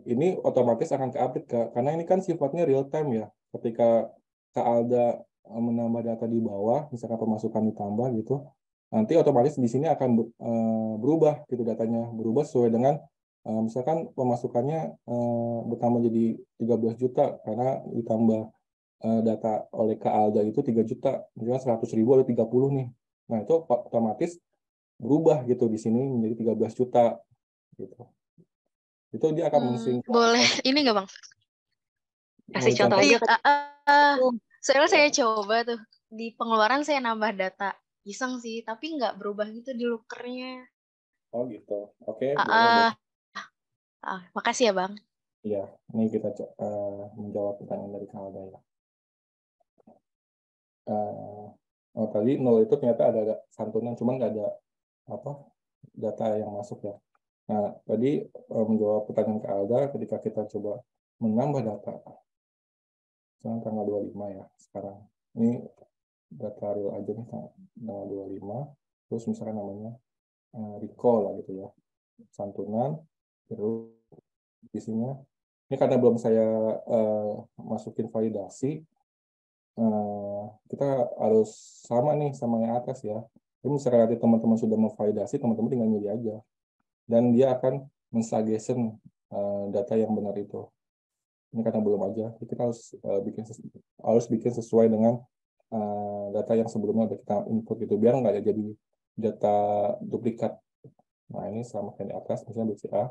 ini otomatis akan ke-update karena ini kan sifatnya real time ya. Ketika Kak Alda menambah data di bawah, misalkan pemasukan ditambah gitu, nanti otomatis di sini akan berubah gitu, datanya berubah sesuai dengan misalkan pemasukannya bertambah jadi 13 juta karena ditambah data oleh Kak Alda itu 3 juta, misalnya 100.000 atau 30 nih. Nah, itu otomatis berubah gitu di sini menjadi 13 juta gitu. Itu dia akan mensinkronkan. Boleh ini nggak Bang? Kasih contoh aja. Soalnya saya coba tuh di pengeluaran saya nambah data iseng sih, tapi nggak berubah gitu di lookernya. Oh gitu. Oke, boleh. Makasih ya Bang. Iya, ini kita menjawab pertanyaan dari Kak Alda ya. Tadi 0 itu ternyata ada santunan, cuman nggak ada data yang masuk ya. Nah, tadi menjawab pertanyaan Kak Alda ketika kita coba menambah data. Sekarang tanggal 25 ya sekarang. Ini data real aja nih tanggal 25. Terus misalkan namanya recall lah gitu ya. Santunan, terus isinya. Ini karena belum saya masukin validasi, kita harus sama nih sama yang atas ya. Jadi misalkan nanti teman-teman sudah memvalidasi, teman-teman tinggal milih aja. Dan dia akan mensuggestion data yang benar itu. Ini karena belum aja, kita harus bikin sesuai dengan data yang sebelumnya udah kita input gitu, biar nggak jadi data duplikat. Nah ini sama kayak di atas, misalnya BCA,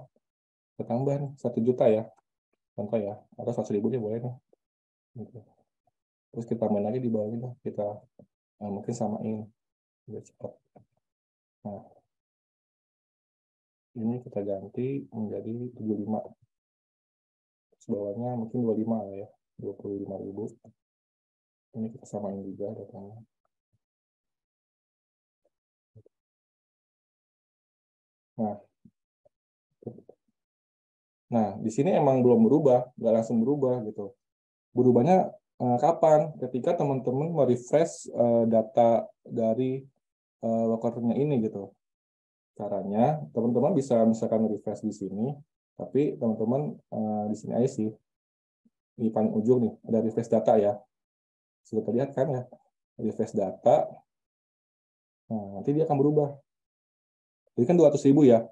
kita tambah nih 1 juta ya, contoh ya, atau 100.000 dia boleh nih. Gitu. Terus kita main lagi di bawahnya, kita mungkin samain. Nah, ini kita ganti menjadi 75. Bawahnya mungkin 25 lah ya, 25.000. Ini kita samain juga datanya. Nah, di sini emang belum berubah, nggak langsung berubah gitu. Berubahnya kapan? Ketika teman-teman merefresh data dari lokernya ini gitu. Caranya, teman-teman bisa misalkan refresh di sini, tapi teman-teman di sini aja sih, di paling ujung nih, ada refresh data ya. Sudah terlihat kan ya, refresh data, nah, nanti dia akan berubah. Jadi kan 200.000 ya.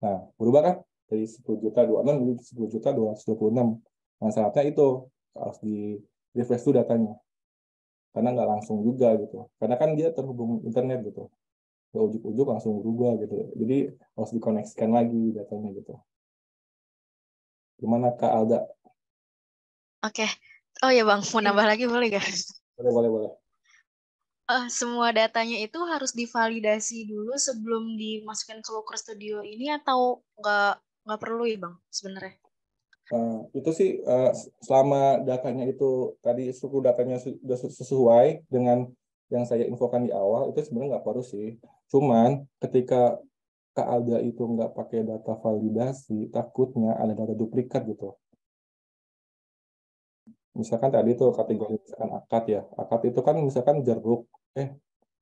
Nah, berubah kan? Dari 10.026 menjadi 10.226. Nah, syaratnya itu harus di refresh tuh datanya. Karena nggak langsung juga gitu. Karena kan dia terhubung internet gitu. Ke ujuk-ujuk langsung berubah gitu. Jadi harus dikoneksikan lagi datanya gitu. Gimana Kak Alda? Oke. Oh ya Bang, mau nambah lagi boleh gak? Boleh. Semua datanya itu harus divalidasi dulu sebelum dimasukkan ke Looker Studio ini atau nggak perlu ya Bang sebenarnya? Itu sih selama datanya itu tadi suku datanya sudah sesuai dengan yang saya infokan di awal, itu sebenarnya nggak perlu sih. Cuman ketika Kak Alda itu nggak pakai data validasi, takutnya ada data duplikat gitu. Misalkan tadi itu kategori misalkan akad ya. Akad itu kan misalkan jeruk.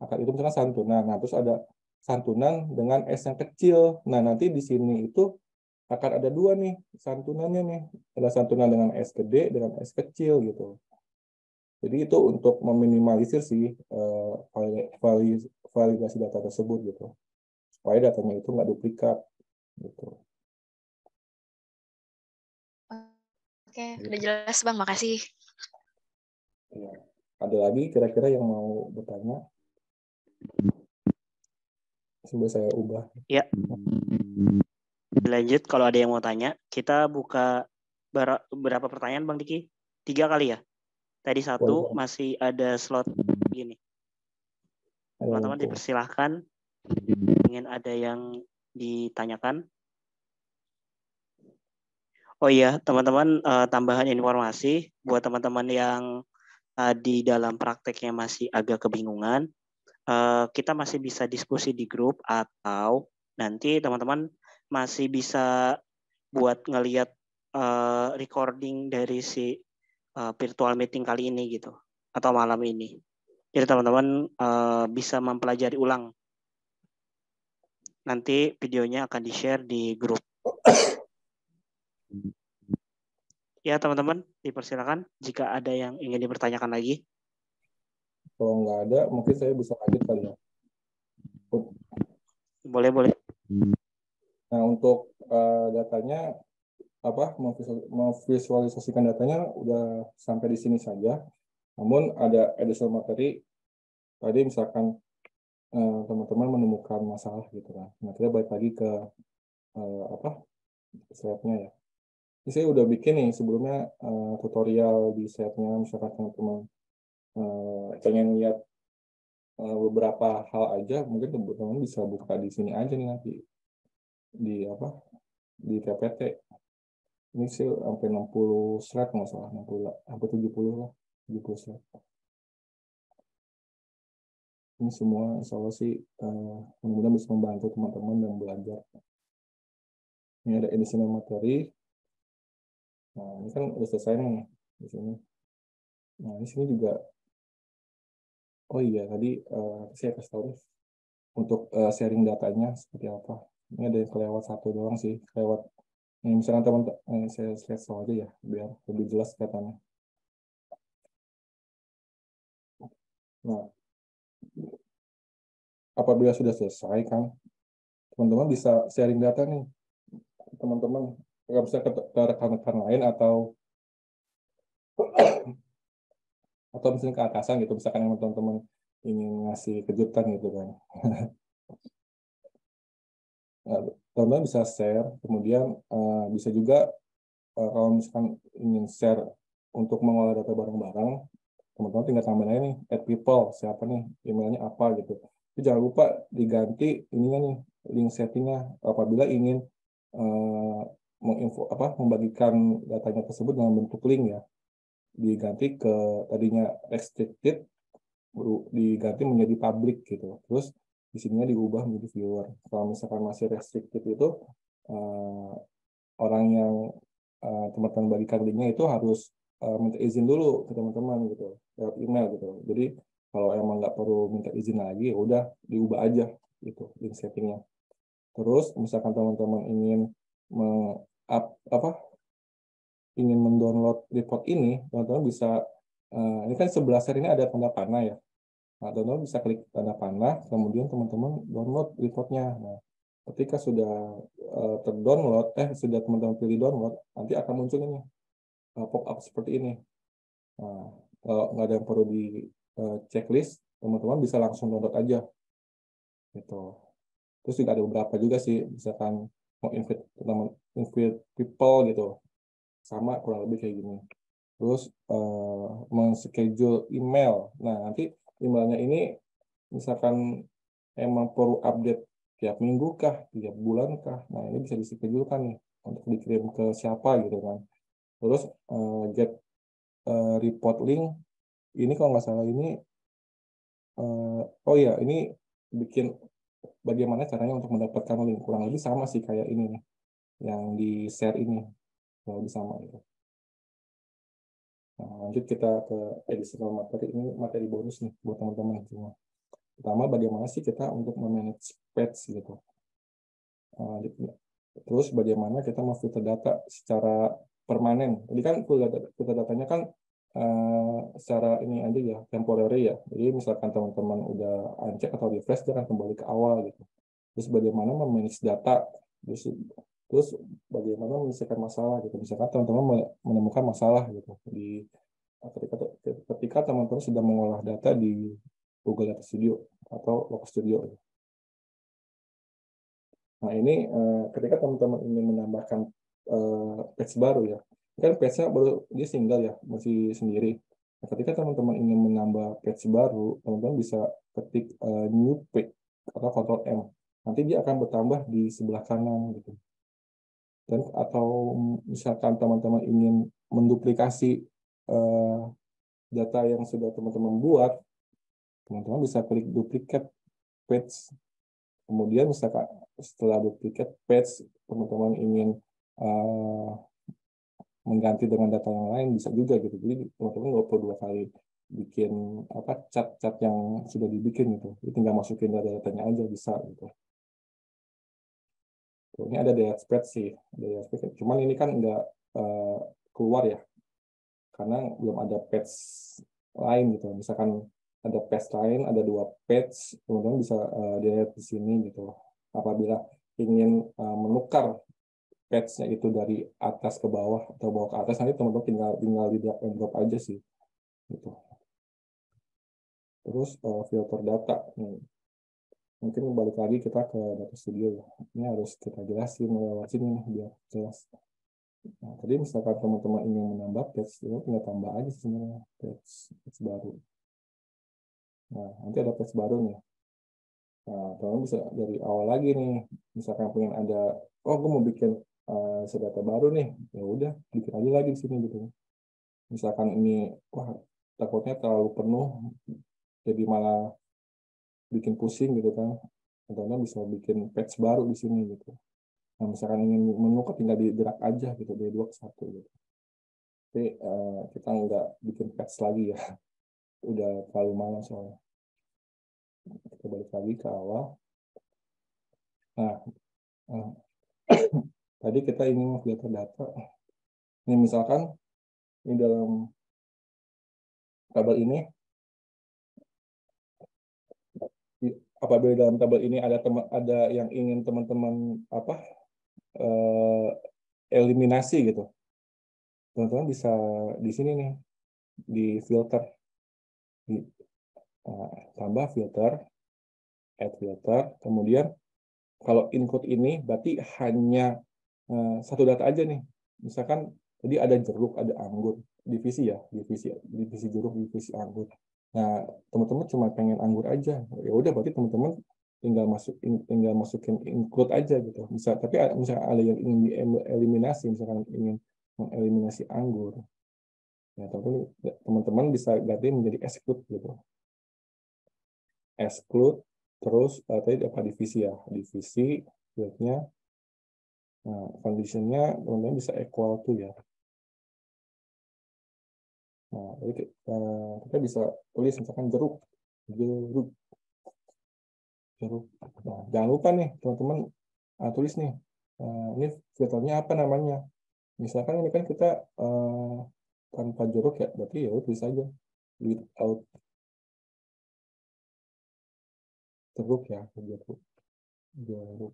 Akad itu misalkan santunan. Nah, terus ada santunan dengan S yang kecil. Nah, nanti di sini itu akan ada 2 nih santunannya nih. Ada santunan dengan S gede, dengan S kecil gitu. Jadi itu untuk meminimalisir sih validasi data tersebut gitu. Supaya datanya itu nggak duplikat gitu. Oke, udah jelas Bang, makasih. Ya. Ada lagi kira-kira yang mau bertanya? Coba saya ubah. Ya. Lanjut, kalau ada yang mau tanya, kita buka berapa pertanyaan Bang Diki? 3 kali ya? Tadi 1, masih ada slot gini. Teman-teman dipersilahkan, ingin ada yang ditanyakan. Oh iya, teman-teman, tambahan informasi buat teman-teman yang di dalam prakteknya masih agak kebingungan, kita masih bisa diskusi di grup atau nanti teman-teman masih bisa buat ngelihat recording dari si virtual meeting kali ini gitu, atau malam ini. Jadi teman-teman bisa mempelajari ulang. Nanti videonya akan di-share di grup. Ya teman-teman, dipersilakan jika ada yang ingin dipertanyakan lagi. Kalau nggak ada, mungkin saya bisa lanjut kali ya. Boleh. Nah, untuk datanya, memvisualisasikan datanya udah sampai di sini saja. Namun ada additional materi, tadi misalkan teman-teman menemukan masalah gitu kan. Nah, kita balik lagi ke slide-nya ya. Ini saya udah bikin nih sebelumnya tutorial di slide-nya, misalkan teman-teman pengen lihat beberapa hal aja, mungkin teman-teman bisa buka di sini aja nih nanti di PPT. Ini sih sampai 60 slide nggak salah, 60 sampai 70 lah, 70 slide. Ini semua insya Allah sih mudah-mudahan bisa membantu teman-teman yang belajar. Ini ada additional materi. Nah, ini kan udah selesai nih di sini. Nah, di sini juga, oh iya tadi saya kasih tahu untuk sharing datanya seperti apa. Ini ada yang kelewat 1 doang sih, kelewat. Ini misalnya teman-teman, saya slide aja ya, biar lebih jelas katanya. Nah, apabila sudah selesai kan, teman-teman bisa sharing data nih, teman-teman nggak bisa ke rekan-rekan lain atau misalnya ke atasan gitu, misalkan yang teman-teman ingin ngasih kejutan gitu kan. Nah, teman-teman bisa share, kemudian bisa juga kalau misalkan ingin share untuk mengolah data bareng-bareng, teman-teman tinggal tambahin aja nih, add people, siapa nih, emailnya apa gitu. Tapi jangan lupa diganti ininya nih, link settingnya apabila ingin membagikan datanya tersebut dalam bentuk link ya. Diganti ke tadinya restricted, diganti menjadi public gitu. Terus di sininya diubah menjadi viewer. Kalau misalkan masih restricted itu orang yang teman-teman bagikan linknya itu harus minta izin dulu ke teman-teman gitu lewat email gitu. Jadi kalau emang nggak perlu minta izin lagi, ya udah diubah aja gitu link settingnya. Terus misalkan teman-teman ingin ingin mendownload report ini, teman-teman bisa ini kan sebelah share ini ada tanda panah ya. Nah, teman-teman bisa klik tanda panah, kemudian teman-teman download reportnya. Nah, ketika sudah terdownload, sudah teman-teman pilih download, nanti akan muncul ini pop-up seperti ini. Nah, kalau nggak ada yang perlu di checklist, teman-teman bisa langsung download aja. Gitu. Terus juga ada beberapa juga sih, misalkan mau invite people gitu, sama kurang lebih kayak gini. Terus men-schedule email. Nah, nanti emailnya ini misalkan emang perlu update tiap minggu kah, tiap bulan kah. Nah, ini bisa di-schedule-kan nih untuk dikirim ke siapa gitu kan. Terus get report link. Ini kalau nggak salah ini ini bikin bagaimana caranya untuk mendapatkan link. Kurang lebih sama sih kayak ini nih yang di share ini. Kurang lebih sama gitu. Nah, lanjut kita ke additional materi. Ini materi bonus nih buat teman-teman semua. Pertama, bagaimana sih kita untuk memanage page gitu. Terus bagaimana kita memfilter data secara permanen. Jadi kan filter datanya kan secara ini aja ya, temporary ya. Jadi misalkan teman-teman udah uncheck atau refresh, dia akan kembali ke awal gitu. Terus bagaimana memanage data. Terus bagaimana menyelesaikan masalah gitu. Misalkan teman-teman menemukan masalah gitu di ketika teman-teman sudah mengolah data di Google Data Studio atau Looker Studio. Nah, ini ketika teman-teman ingin menambahkan page baru ya, kan page-nya baru dia single ya, masih sendiri. Nah, ketika teman-teman ingin menambah page baru, teman-teman bisa ketik new page atau Ctrl M. Nanti dia akan bertambah di sebelah kanan gitu. Dan atau misalkan teman-teman ingin menduplikasi data yang sudah teman-teman buat, teman-teman bisa klik duplicate page. Kemudian misalkan setelah duplicate page, teman-teman ingin mengganti dengan data yang lain, bisa juga gitu. Jadi teman-teman nggak perlu dua kali bikin cat yang sudah dibikin gitu. Jadi tinggal masukin data-datanya aja bisa gitu. Ini ada data spread sih, cuman ini kan nggak keluar ya, karena belum ada page lain gitu. Misalkan ada page lain, ada 2 page, teman-teman bisa dilihat di sini gitu. Apabila ingin menukar page-nya itu dari atas ke bawah atau bawah ke atas, nanti teman-teman tinggal di drag and drop aja sih gitu. Terus filter data nih. Mungkin balik lagi kita ke Data Studio ya. Ini harus kita jelasin lewat sini biar jelas. Nah, tadi misalkan teman-teman ingin menambah page, tinggal tambah aja sebenarnya page baru. Nah, nanti ada page baru nih. Nah, teman-teman bisa dari awal lagi nih. Misalkan pengen ada, gue mau bikin data baru nih, ya udah bikin aja lagi di sini gitu. Misalkan ini, takutnya terlalu penuh, jadi malah bikin pusing gitu kan. Teman-teman bisa bikin page baru di sini gitu. Nah, misalkan ingin menu tinggal di drag aja gitu dari 2 ke 1 gitu. Tapi kita nggak bikin page lagi ya. Udah terlalu malas soalnya. Kita balik lagi ke awal. Nah, tadi kita ingin filter data. Ini misalkan ini dalam tabel ini apabila dalam tabel ini ada yang ingin teman-teman eliminasi gitu, teman-teman bisa di sini nih, di filter, tambah filter, add filter, kemudian kalau include ini berarti hanya satu data aja nih. Misalkan tadi ada jeruk, ada anggur, divisi ya, divisi jeruk, divisi anggur. Nah, teman-teman cuma pengen anggur aja. Ya udah, berarti teman-teman tinggal masukin include aja gitu. Tapi misalkan ada yang ingin dieliminasi, misalkan ingin mengeliminasi anggur. Ya, teman-teman bisa ganti menjadi exclude gitu. Exclude, terus tadi apa divisi ya, divisi, field-nya. Nah, condition-nya teman-teman bisa equal to ya. Nah, jadi kita bisa tulis misalkan jeruk. Nah, jangan lupa nih teman-teman tulis nih, ini filternya apa namanya. Misalkan ini kan kita tanpa jeruk ya, berarti ya tulis aja without jeruk ya, jeruk.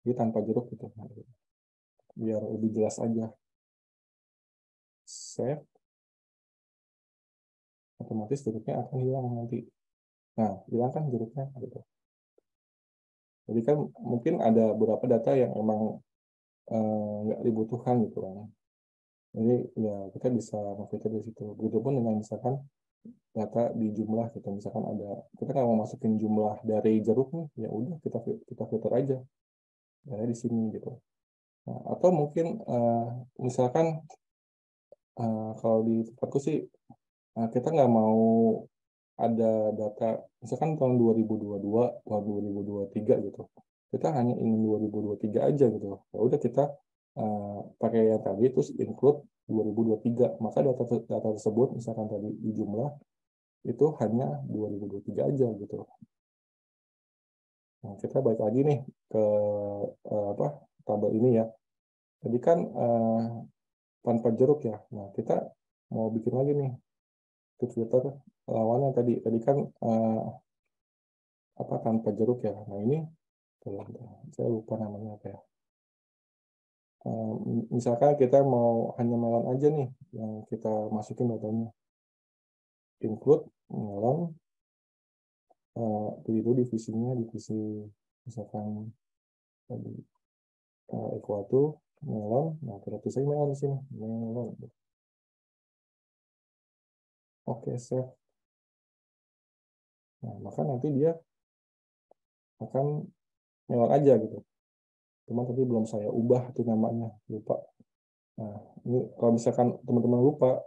Jadi tanpa jeruk gitu, biar lebih jelas aja. Save, otomatis jeruknya akan hilang nanti. Nah, hilang kan jeruknya gitu. Jadi kan mungkin ada beberapa data yang emang nggak dibutuhkan gitu kan. Jadi ya kita bisa memfilter dari situ. Begitupun dengan misalkan data di jumlah gitu. Misalkan kita nggak mau masukin jumlah dari jeruk nih, ya udah kita filter aja. Ya di sini gitu. Nah, atau mungkin misalkan kalau di tempatku sih kita nggak mau ada data misalkan tahun 2022, tahun 2023 gitu. Kita hanya ingin 2023 aja gitu. Ya udah kita pakai yang tadi terus include 2023. Maka data tersebut misalkan tadi di jumlah itu hanya 2023 aja gitu. Nah, kita balik lagi nih ke tabel ini ya. Tadi kan tanpa jeruk ya. Nah, kita mau bikin lagi nih filter lawannya tadi kan tanpa jeruk ya. Nah, ini saya lupa namanya apa ya. Misalkan kita mau hanya melon aja nih yang kita masukin datanya. Include melon, itu divisinya, divisi misalkan tadi equal to melon. Nah, kita tulis melon di sini, melon. Oke, save. Nah, maka nanti dia akan melon aja gitu. Cuma tadi belum saya ubah itu namanya, lupa. Nah, ini kalau misalkan teman-teman lupa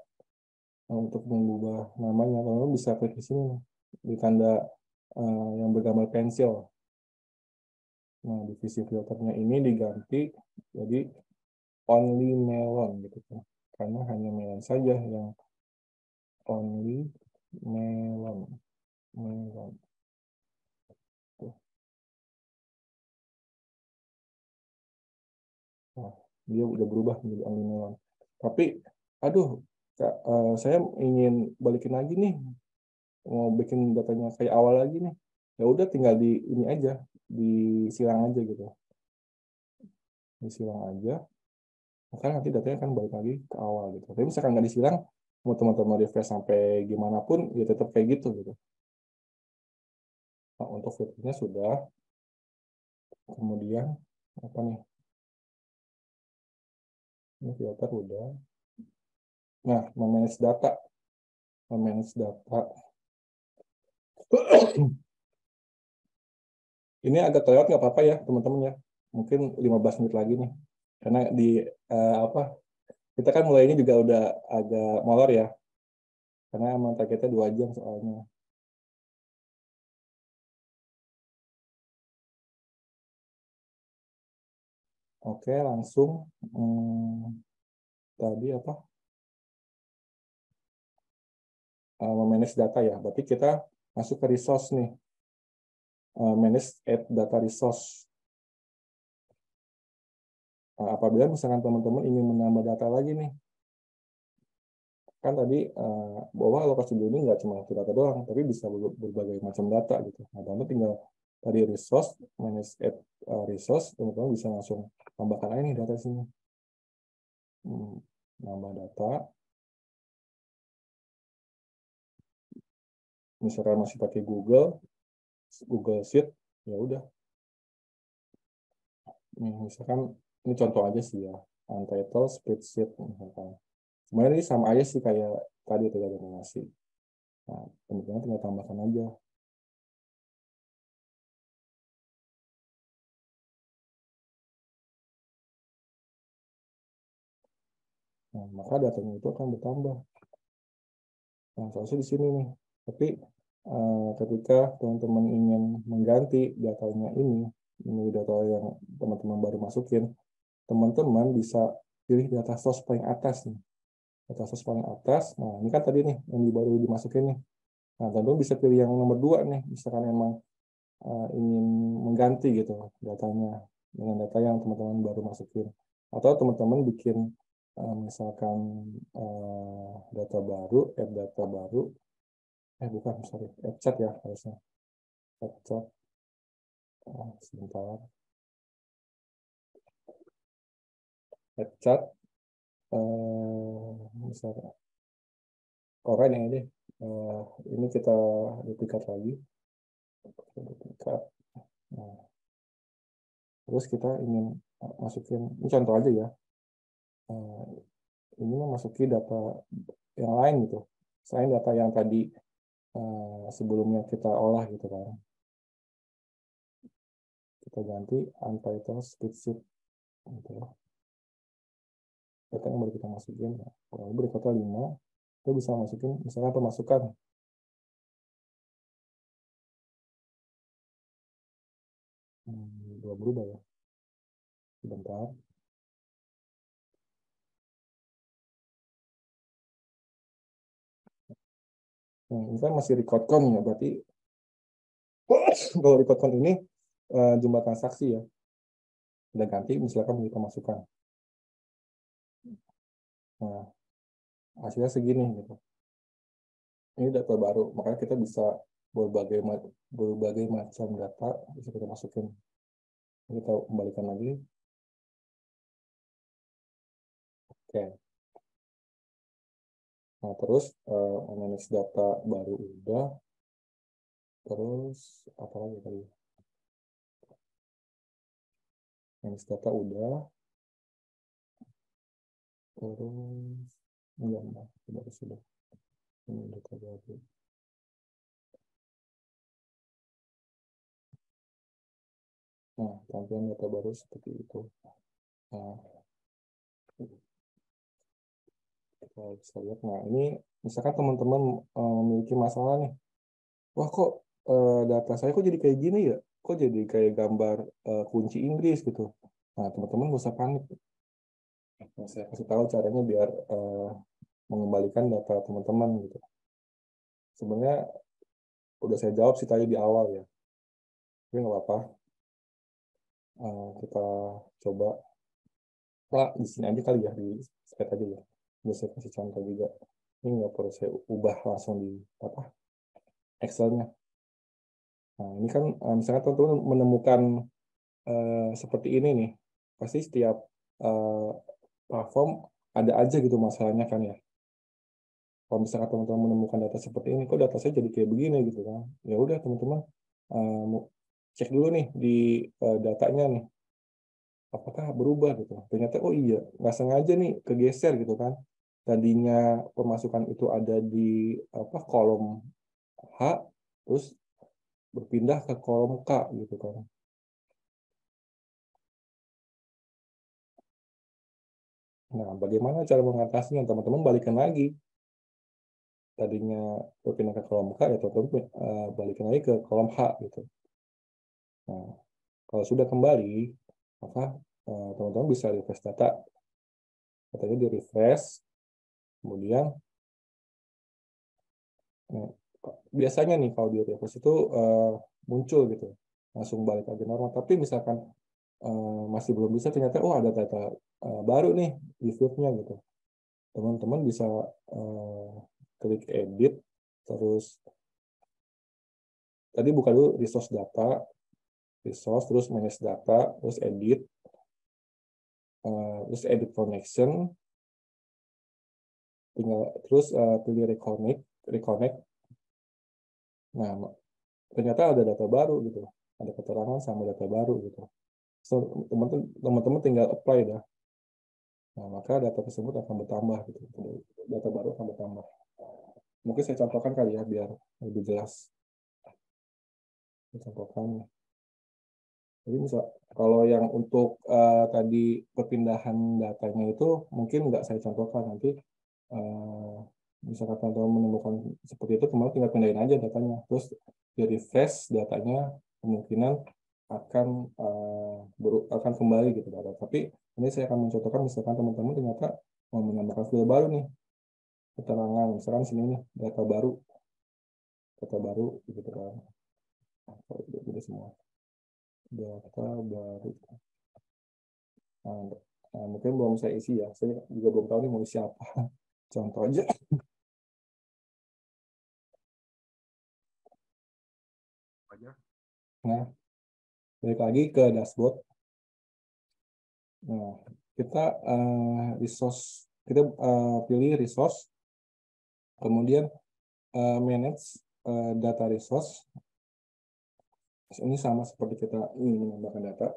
untuk mengubah namanya, teman-teman bisa klik di sini di tanda yang bergambar pensil. Nah, divisi filternya ini diganti jadi only melon gitu kan. Karena hanya melon saja yang only melon. Nah, dia udah berubah menjadi only melon. Tapi, aduh, saya ingin balikin lagi nih, mau bikin datanya kayak awal lagi nih. Ya udah tinggal di ini aja, disilang aja gitu. Disilang aja, maka nanti datanya akan balik lagi ke awal gitu. Tapi misalkan nggak disilang, mau teman-teman refresh sampai gimana pun, ya tetap kayak gitu gitu. Nah, untuk filternya sudah. Kemudian apa nih? Ini filter udah. Nah, memanage data. Ini agak lewat nggak apa-apa ya teman-teman ya. Mungkin 15 menit lagi nih. Karena kita kan mulainya juga udah agak molor ya. Karena emang targetnya 2 jam soalnya. Oke, langsung tadi memanage data ya. Berarti kita masuk ke resource nih. Manage add data resource. Apabila misalkan teman-teman ingin menambah data lagi nih. kan tadi bahwa alokasi dulu ini nggak cuma data doang, tapi bisa berbagai macam data gitu. Nah, teman tinggal tadi resource, manage add resource, teman-teman bisa langsung tambahkan aja nih data sini. Nambah data. Misalkan masih pakai Google Sheet, ya udah. Misalkan ini contoh aja sih ya, untitled spreadsheet misalkan. Sebenarnya ini sama aja sih kayak tadi tidak ada donasi. Nah, teman-teman tinggal tambahkan aja. Nah, maka datanya itu akan bertambah. Nah, soalnya di sini nih. Tapi ketika teman-teman ingin mengganti datanya ini data yang teman-teman baru masukin, teman-teman bisa pilih data source paling atas nih. Data source paling atas. Nah, ini kan tadi nih yang baru dimasukin nih. Nah, teman-teman bisa pilih yang nomor 2 nih, misalkan emang ingin mengganti gitu datanya dengan data yang teman-teman baru masukin. Atau teman-teman bikin misalkan data baru, add data baru, bukan, sorry, add chat ya harusnya. Add chat, sebentar. Add chat, misalkan, oke nih deh. Ini kita duplikat lagi. Duplikat. Nah, terus kita ingin masukin, ini contoh aja ya. Ini memasuki data yang lain gitu. Selain data yang tadi sebelumnya kita olah gitu kan. Kita ganti untitled spreadsheet gitu. Data yang baru kita masukin. Kalau berikutnya 5, kita bisa masukin misalnya pemasukan. Dua berubah ya. Sebentar. Nah, ini kan masih record count ya, berarti kalau record count ini jumlah transaksi ya. Udah ganti, misalkan kita masukkan. Nah, hasilnya segini gitu. Ini data baru, makanya kita bisa berbagai macam data bisa kita masukin. Kita kembalikan lagi. Oke. Nah, terus manage data baru udah. Terus apa lagi tadi? Manage data udah. Terus enggak, sudah. Ini data baru. Nah, tampilan data baru seperti itu. Nah, kita bisa lihat. Nah, ini misalkan teman-teman memiliki masalah nih. Wah, kok data saya kok jadi kayak gini ya? Kok jadi kayak gambar kunci Inggris gitu. Nah, teman-teman nggak usah panik. Nah, saya kasih tahu caranya biar mengembalikan data teman-teman gitu. Sebenarnya udah saya jawab sih tadi di awal ya. Tapi nggak apa-apa. Kita coba. Nah, di sini aja kali ya, di slide aja ya. Bisa saya kasih contoh juga. Ini nggak perlu saya ubah langsung di Excel-nya. Nah, ini kan misalnya teman-teman menemukan seperti ini nih. Pasti setiap platform ada aja gitu masalahnya kan ya. Kalau misalkan teman-teman menemukan data seperti ini, kok data saya jadi kayak begini gitu kan. Ya udah teman-teman cek dulu nih di datanya nih. Apakah berubah gitu. Ternyata oh iya, nggak sengaja nih kegeser gitu kan. Tadinya pemasukan itu ada di kolom H, terus berpindah ke kolom K gitu kan. Nah, bagaimana cara mengatasinya? Teman-teman balikan lagi. Tadinya berpindah ke kolom K, ya teman-teman balikan lagi ke kolom H gitu. Nah, kalau sudah kembali, maka teman-teman bisa refresh data. Katanya di refresh, kemudian biasanya nih kalau di refresh itu muncul gitu, langsung balik aja normal. Tapi misalkan masih belum bisa, ternyata ada data baru nih di field-nya gitu. teman-teman bisa klik edit, terus tadi buka dulu resource data, resource, terus manage data, terus edit connection, terus pilih reconnect. Nah, ternyata ada data baru gitu, ada keterangan sama data baru gitu. So, teman-teman tinggal apply dah. Nah, maka data tersebut akan bertambah gitu. Data baru akan bertambah. Mungkin saya contohkan kali ya biar lebih jelas. Saya contohkan. Jadi misal kalau yang untuk tadi perpindahan datanya itu mungkin nggak saya contohkan, nanti misalkan teman-teman menemukan seperti itu, teman tinggal pindahin aja datanya, terus di refresh datanya, kemungkinan akan kembali gitu data. Tapi ini saya akan mencontohkan misalkan teman-teman ternyata mau menambahkan field baru nih, keterangan misalkan sini nih data baru gitu kan. Nah, semua data baru. Mungkin belum saya isi ya, saya juga belum tahu nih mau isi apa. Contoh aja. Nah, balik lagi ke dashboard. Nah, kita pilih resource, kemudian manage data resource. Ini sama seperti kita ingin menambahkan data.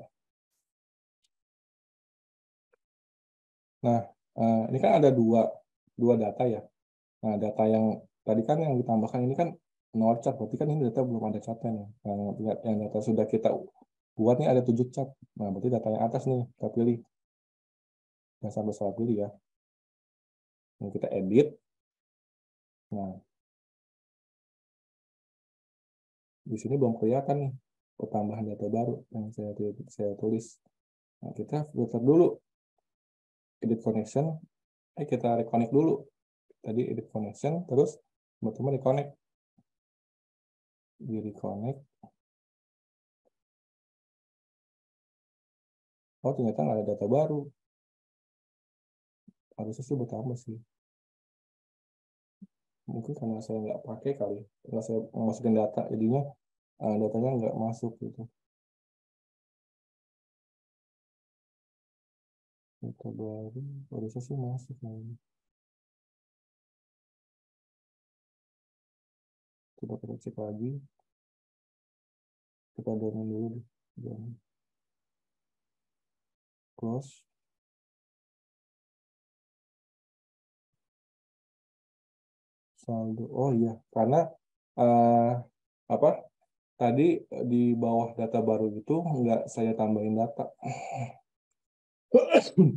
Nah, ini kan ada dua data ya. Nah, data yang tadi kan yang ditambahkan ini kan no chart, berarti kan ini data belum ada catnya nih. Nah, yang data sudah kita buat nih ada 7 chart. Nah, berarti data yang atas nih kita pilih. Yang sampai salah pilih ya. Nah, kita edit. Nah, di sini belum kelihatan nih pertambahan data baru yang saya tulis. Nah, kita filter dulu. Edit connection. Kita reconnect dulu. Tadi edit connection, terus teman-teman reconnect. Di reconnect. Oh, ternyata nggak ada data baru. Harusnya sih bertambah sih. Mungkin karena saya nggak pakai kali. Karena saya masukin data, jadinya datanya nggak masuk gitu. Data baru, harusnya sih masuk. Coba kita cek lagi. Kita download dulu deh. Close. Saldo. Oh iya, karena apa? Tadi di bawah data baru itu nggak saya tambahin data.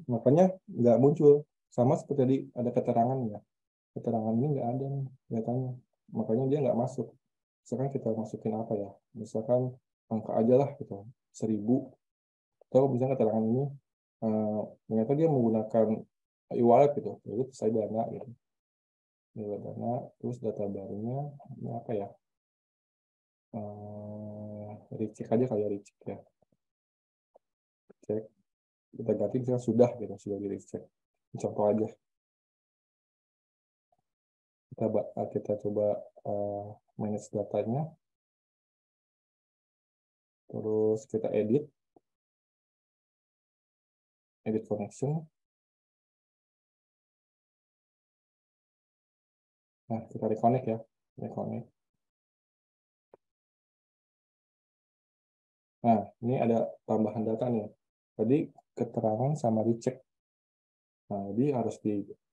Makanya nggak muncul. Sama seperti tadi ada keterangan ya. Keterangan ini nggak ada nih datanya. Makanya dia nggak masuk. Misalkan kita masukin apa ya? Misalkan angka aja lah gitu, 1000. Atau misalnya keterangan ini ternyata dia menggunakan e-wallet gitu. Jadi saya dana gitu. Dana, terus data barunya ini apa ya? Recheck aja kayak recheck ya. Cek. Kita ganti misalnya sudah gitu, sudah di recheck. Contoh aja. Kita coba manage datanya. Terus kita edit connection. Nah, kita reconnect ya. Reconnect. Nah, ini ada tambahan data nih. Tadi keterangan sama recheck. Nah, jadi harus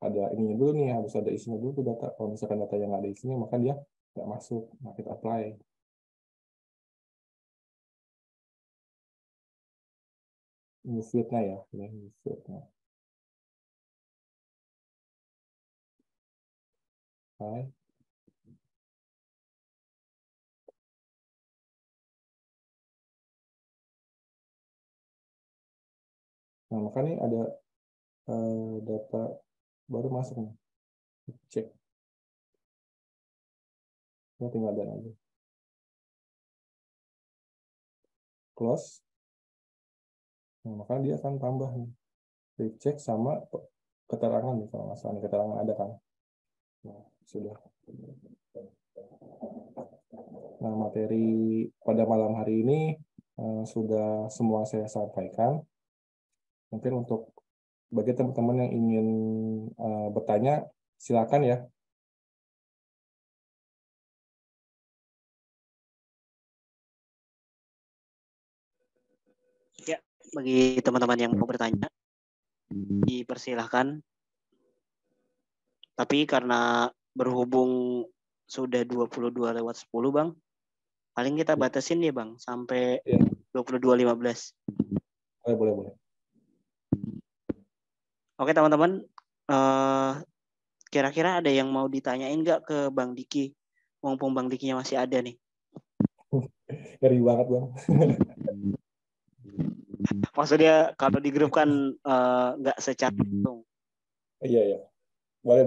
ada ininya dulu nih, harus ada isinya dulu data. Kalau misalkan data yang nggak ada isinya, maka dia nggak masuk. Nah, kita apply. New field-nya ya, new field-nya. Apply. Nah, maka nih ada data baru masuk nih. Cek. Ini tinggal dan aja. Close. Nah, maka dia akan tambah nih. Recheck sama keterangan nih kalau nggak salah, keterangan ada kan. Nah, sudah. Nah, materi pada malam hari ini sudah semua saya sampaikan. Mungkin untuk bagi teman-teman yang ingin bertanya, silakan ya. Ya, bagi teman-teman yang mau bertanya, dipersilahkan. Tapi karena berhubung sudah 22:10, Bang, paling kita batasin nih, Bang, sampai 22:15. Boleh. Oke, teman-teman. Kira-kira ada yang mau ditanyain nggak ke Bang Diki? Mumpung Bang Dikinya masih ada nih. Ngeri banget, Bang. Maksudnya kalau di grup kan nggak secara langsung. Iya. Boleh.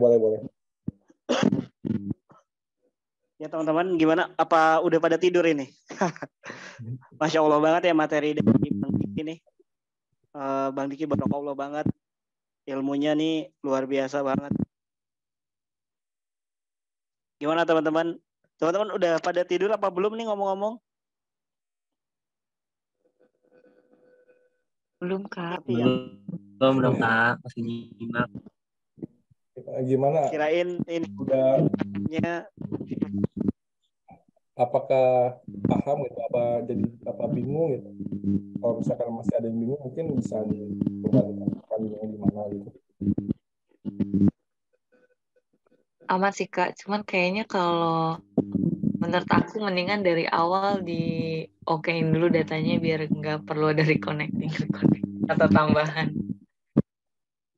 Ya teman-teman, gimana? Apa udah pada tidur ini? Masya Allah banget ya materi dari Bang Diki nih. Bang Diki barakallah banget. Ilmunya nih luar biasa banget. Gimana teman-teman? Teman-teman udah pada tidur apa belum nih ngomong-ngomong? Belum, Kak. Tapi ya. Belum Kak, masih nyimak. Gimana? Kirain ini udah apakah paham gitu, apa bingung gitu. Kalau misalkan masih ada yang bingung, mungkin bisa dikembalikan di mana gitu. Aman sih, Kak. Cuman kayaknya kalau menurut aku mendingan dari awal di okein dulu datanya biar nggak perlu ada reconnecting atau tambahan.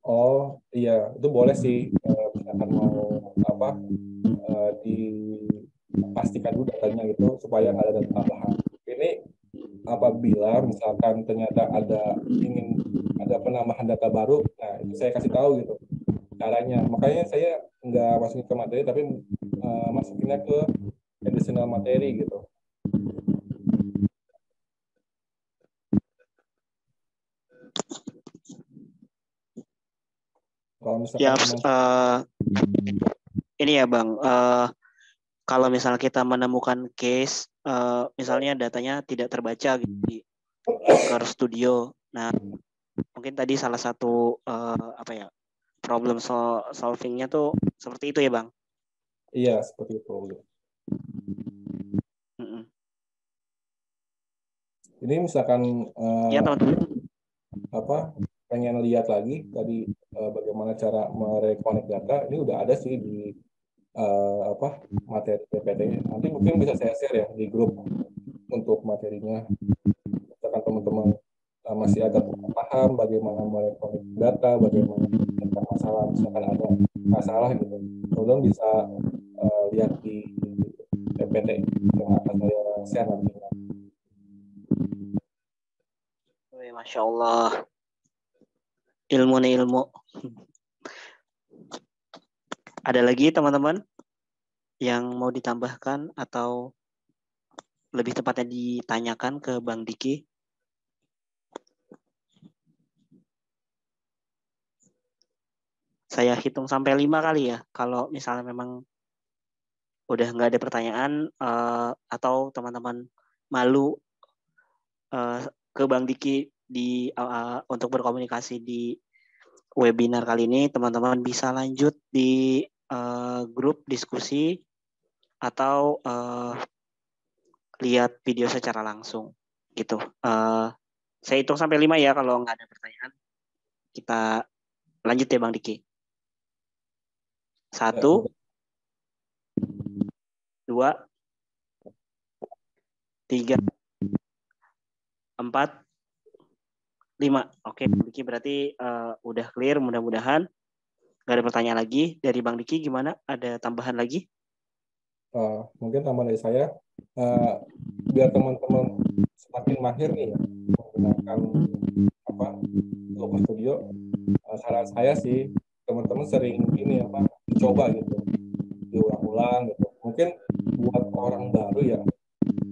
Oh iya, itu boleh sih. Misalkan mau dipastikan dulu datanya gitu supaya nggak ada data tambahan. Ini apabila misalkan ternyata ingin ada penambahan data baru, nah itu saya kasih tahu gitu caranya. Makanya saya nggak masukin ke materi, tapi masukinnya ke additional materi gitu. Kalau misalkan ini ya Bang, kalau misalnya kita menemukan case, misalnya datanya tidak terbaca gitu di Docker Studio, nah mungkin tadi salah satu problem solvingnya tuh seperti itu ya Bang? Iya, seperti itu. Ini misalkan ya teman-teman. Pengen lihat lagi tadi bagaimana cara mereconnect data, ini udah ada sih di materi PPT. Nanti mungkin bisa saya share ya di grup untuk materinya. Misalkan teman-teman masih agak paham bagaimana mereconnect data, bagaimana masalah, misalkan ada masalah gitu, tolong bisa lihat di PPT yang akan saya share nanti. Masya Allah, ilmu nih ilmu. Ada lagi teman-teman yang mau ditambahkan atau lebih tepatnya ditanyakan ke Bang Diki? Saya hitung sampai 5 kali ya. Kalau misalnya memang udah nggak ada pertanyaan atau teman-teman malu ke Bang Diki untuk berkomunikasi di webinar kali ini, teman-teman bisa lanjut di grup diskusi atau lihat video secara langsung gitu. Saya hitung sampai 5 ya, kalau nggak ada pertanyaan kita lanjut ya Bang Diki. 1, 2, 3, 4, 5. Oke, Bang Diki berarti udah clear, mudah-mudahan nggak ada pertanyaan lagi. Dari Bang Diki gimana? Ada tambahan lagi? Mungkin tambahan dari saya, biar teman-teman semakin mahir nih ya menggunakan Docker Studio, saran saya sih teman-teman sering dicoba gitu, diulang-ulang gitu. Mungkin buat orang baru ya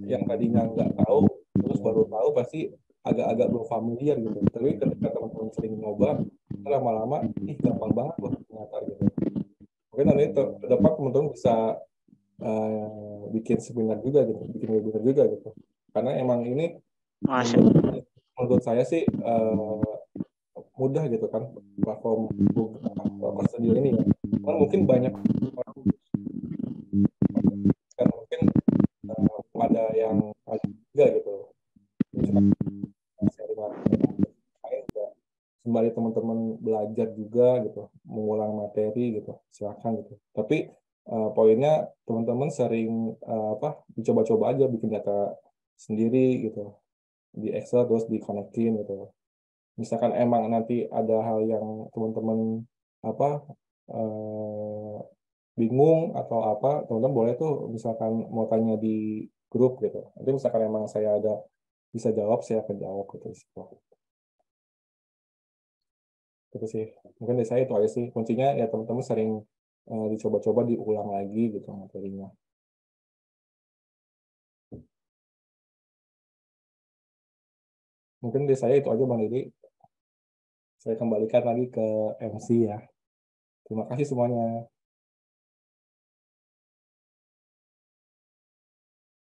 yang tadinya nggak tahu terus baru tahu pasti agak-agak belum familiar gitu. Tapi ketika teman-teman sering nyoba, lama-lama gampang banget loh ternyata gitu. Mungkin nanti ke depan teman-teman bisa bikin seminar juga gitu, bikin webinar juga gitu. Karena emang ini Masya menurut saya sih mudah gitu kan platform Google Studio ini ya. Cuman mungkin banyak orang kan mungkin ada yang ada juga gitu. Misalkan sharing lain juga sembari teman-teman belajar juga gitu, mengulang materi gitu, silakan gitu. Tapi poinnya teman-teman sering dicoba-coba aja bikin data sendiri gitu di Excel terus dikonekin gitu. Misalkan emang nanti ada hal yang teman-teman apa bingung atau apa, teman-teman boleh tuh misalkan mau tanya di grup gitu. Nanti misalkan emang saya ada bisa jawab, saya akan jawab gitu. Itu sih. Mungkin dari saya itu aja sih. Kuncinya ya teman-teman sering dicoba-coba diulang lagi gitu materinya. Mungkin dari saya itu aja Bang Didi. Saya kembalikan lagi ke MC ya. Terima kasih semuanya.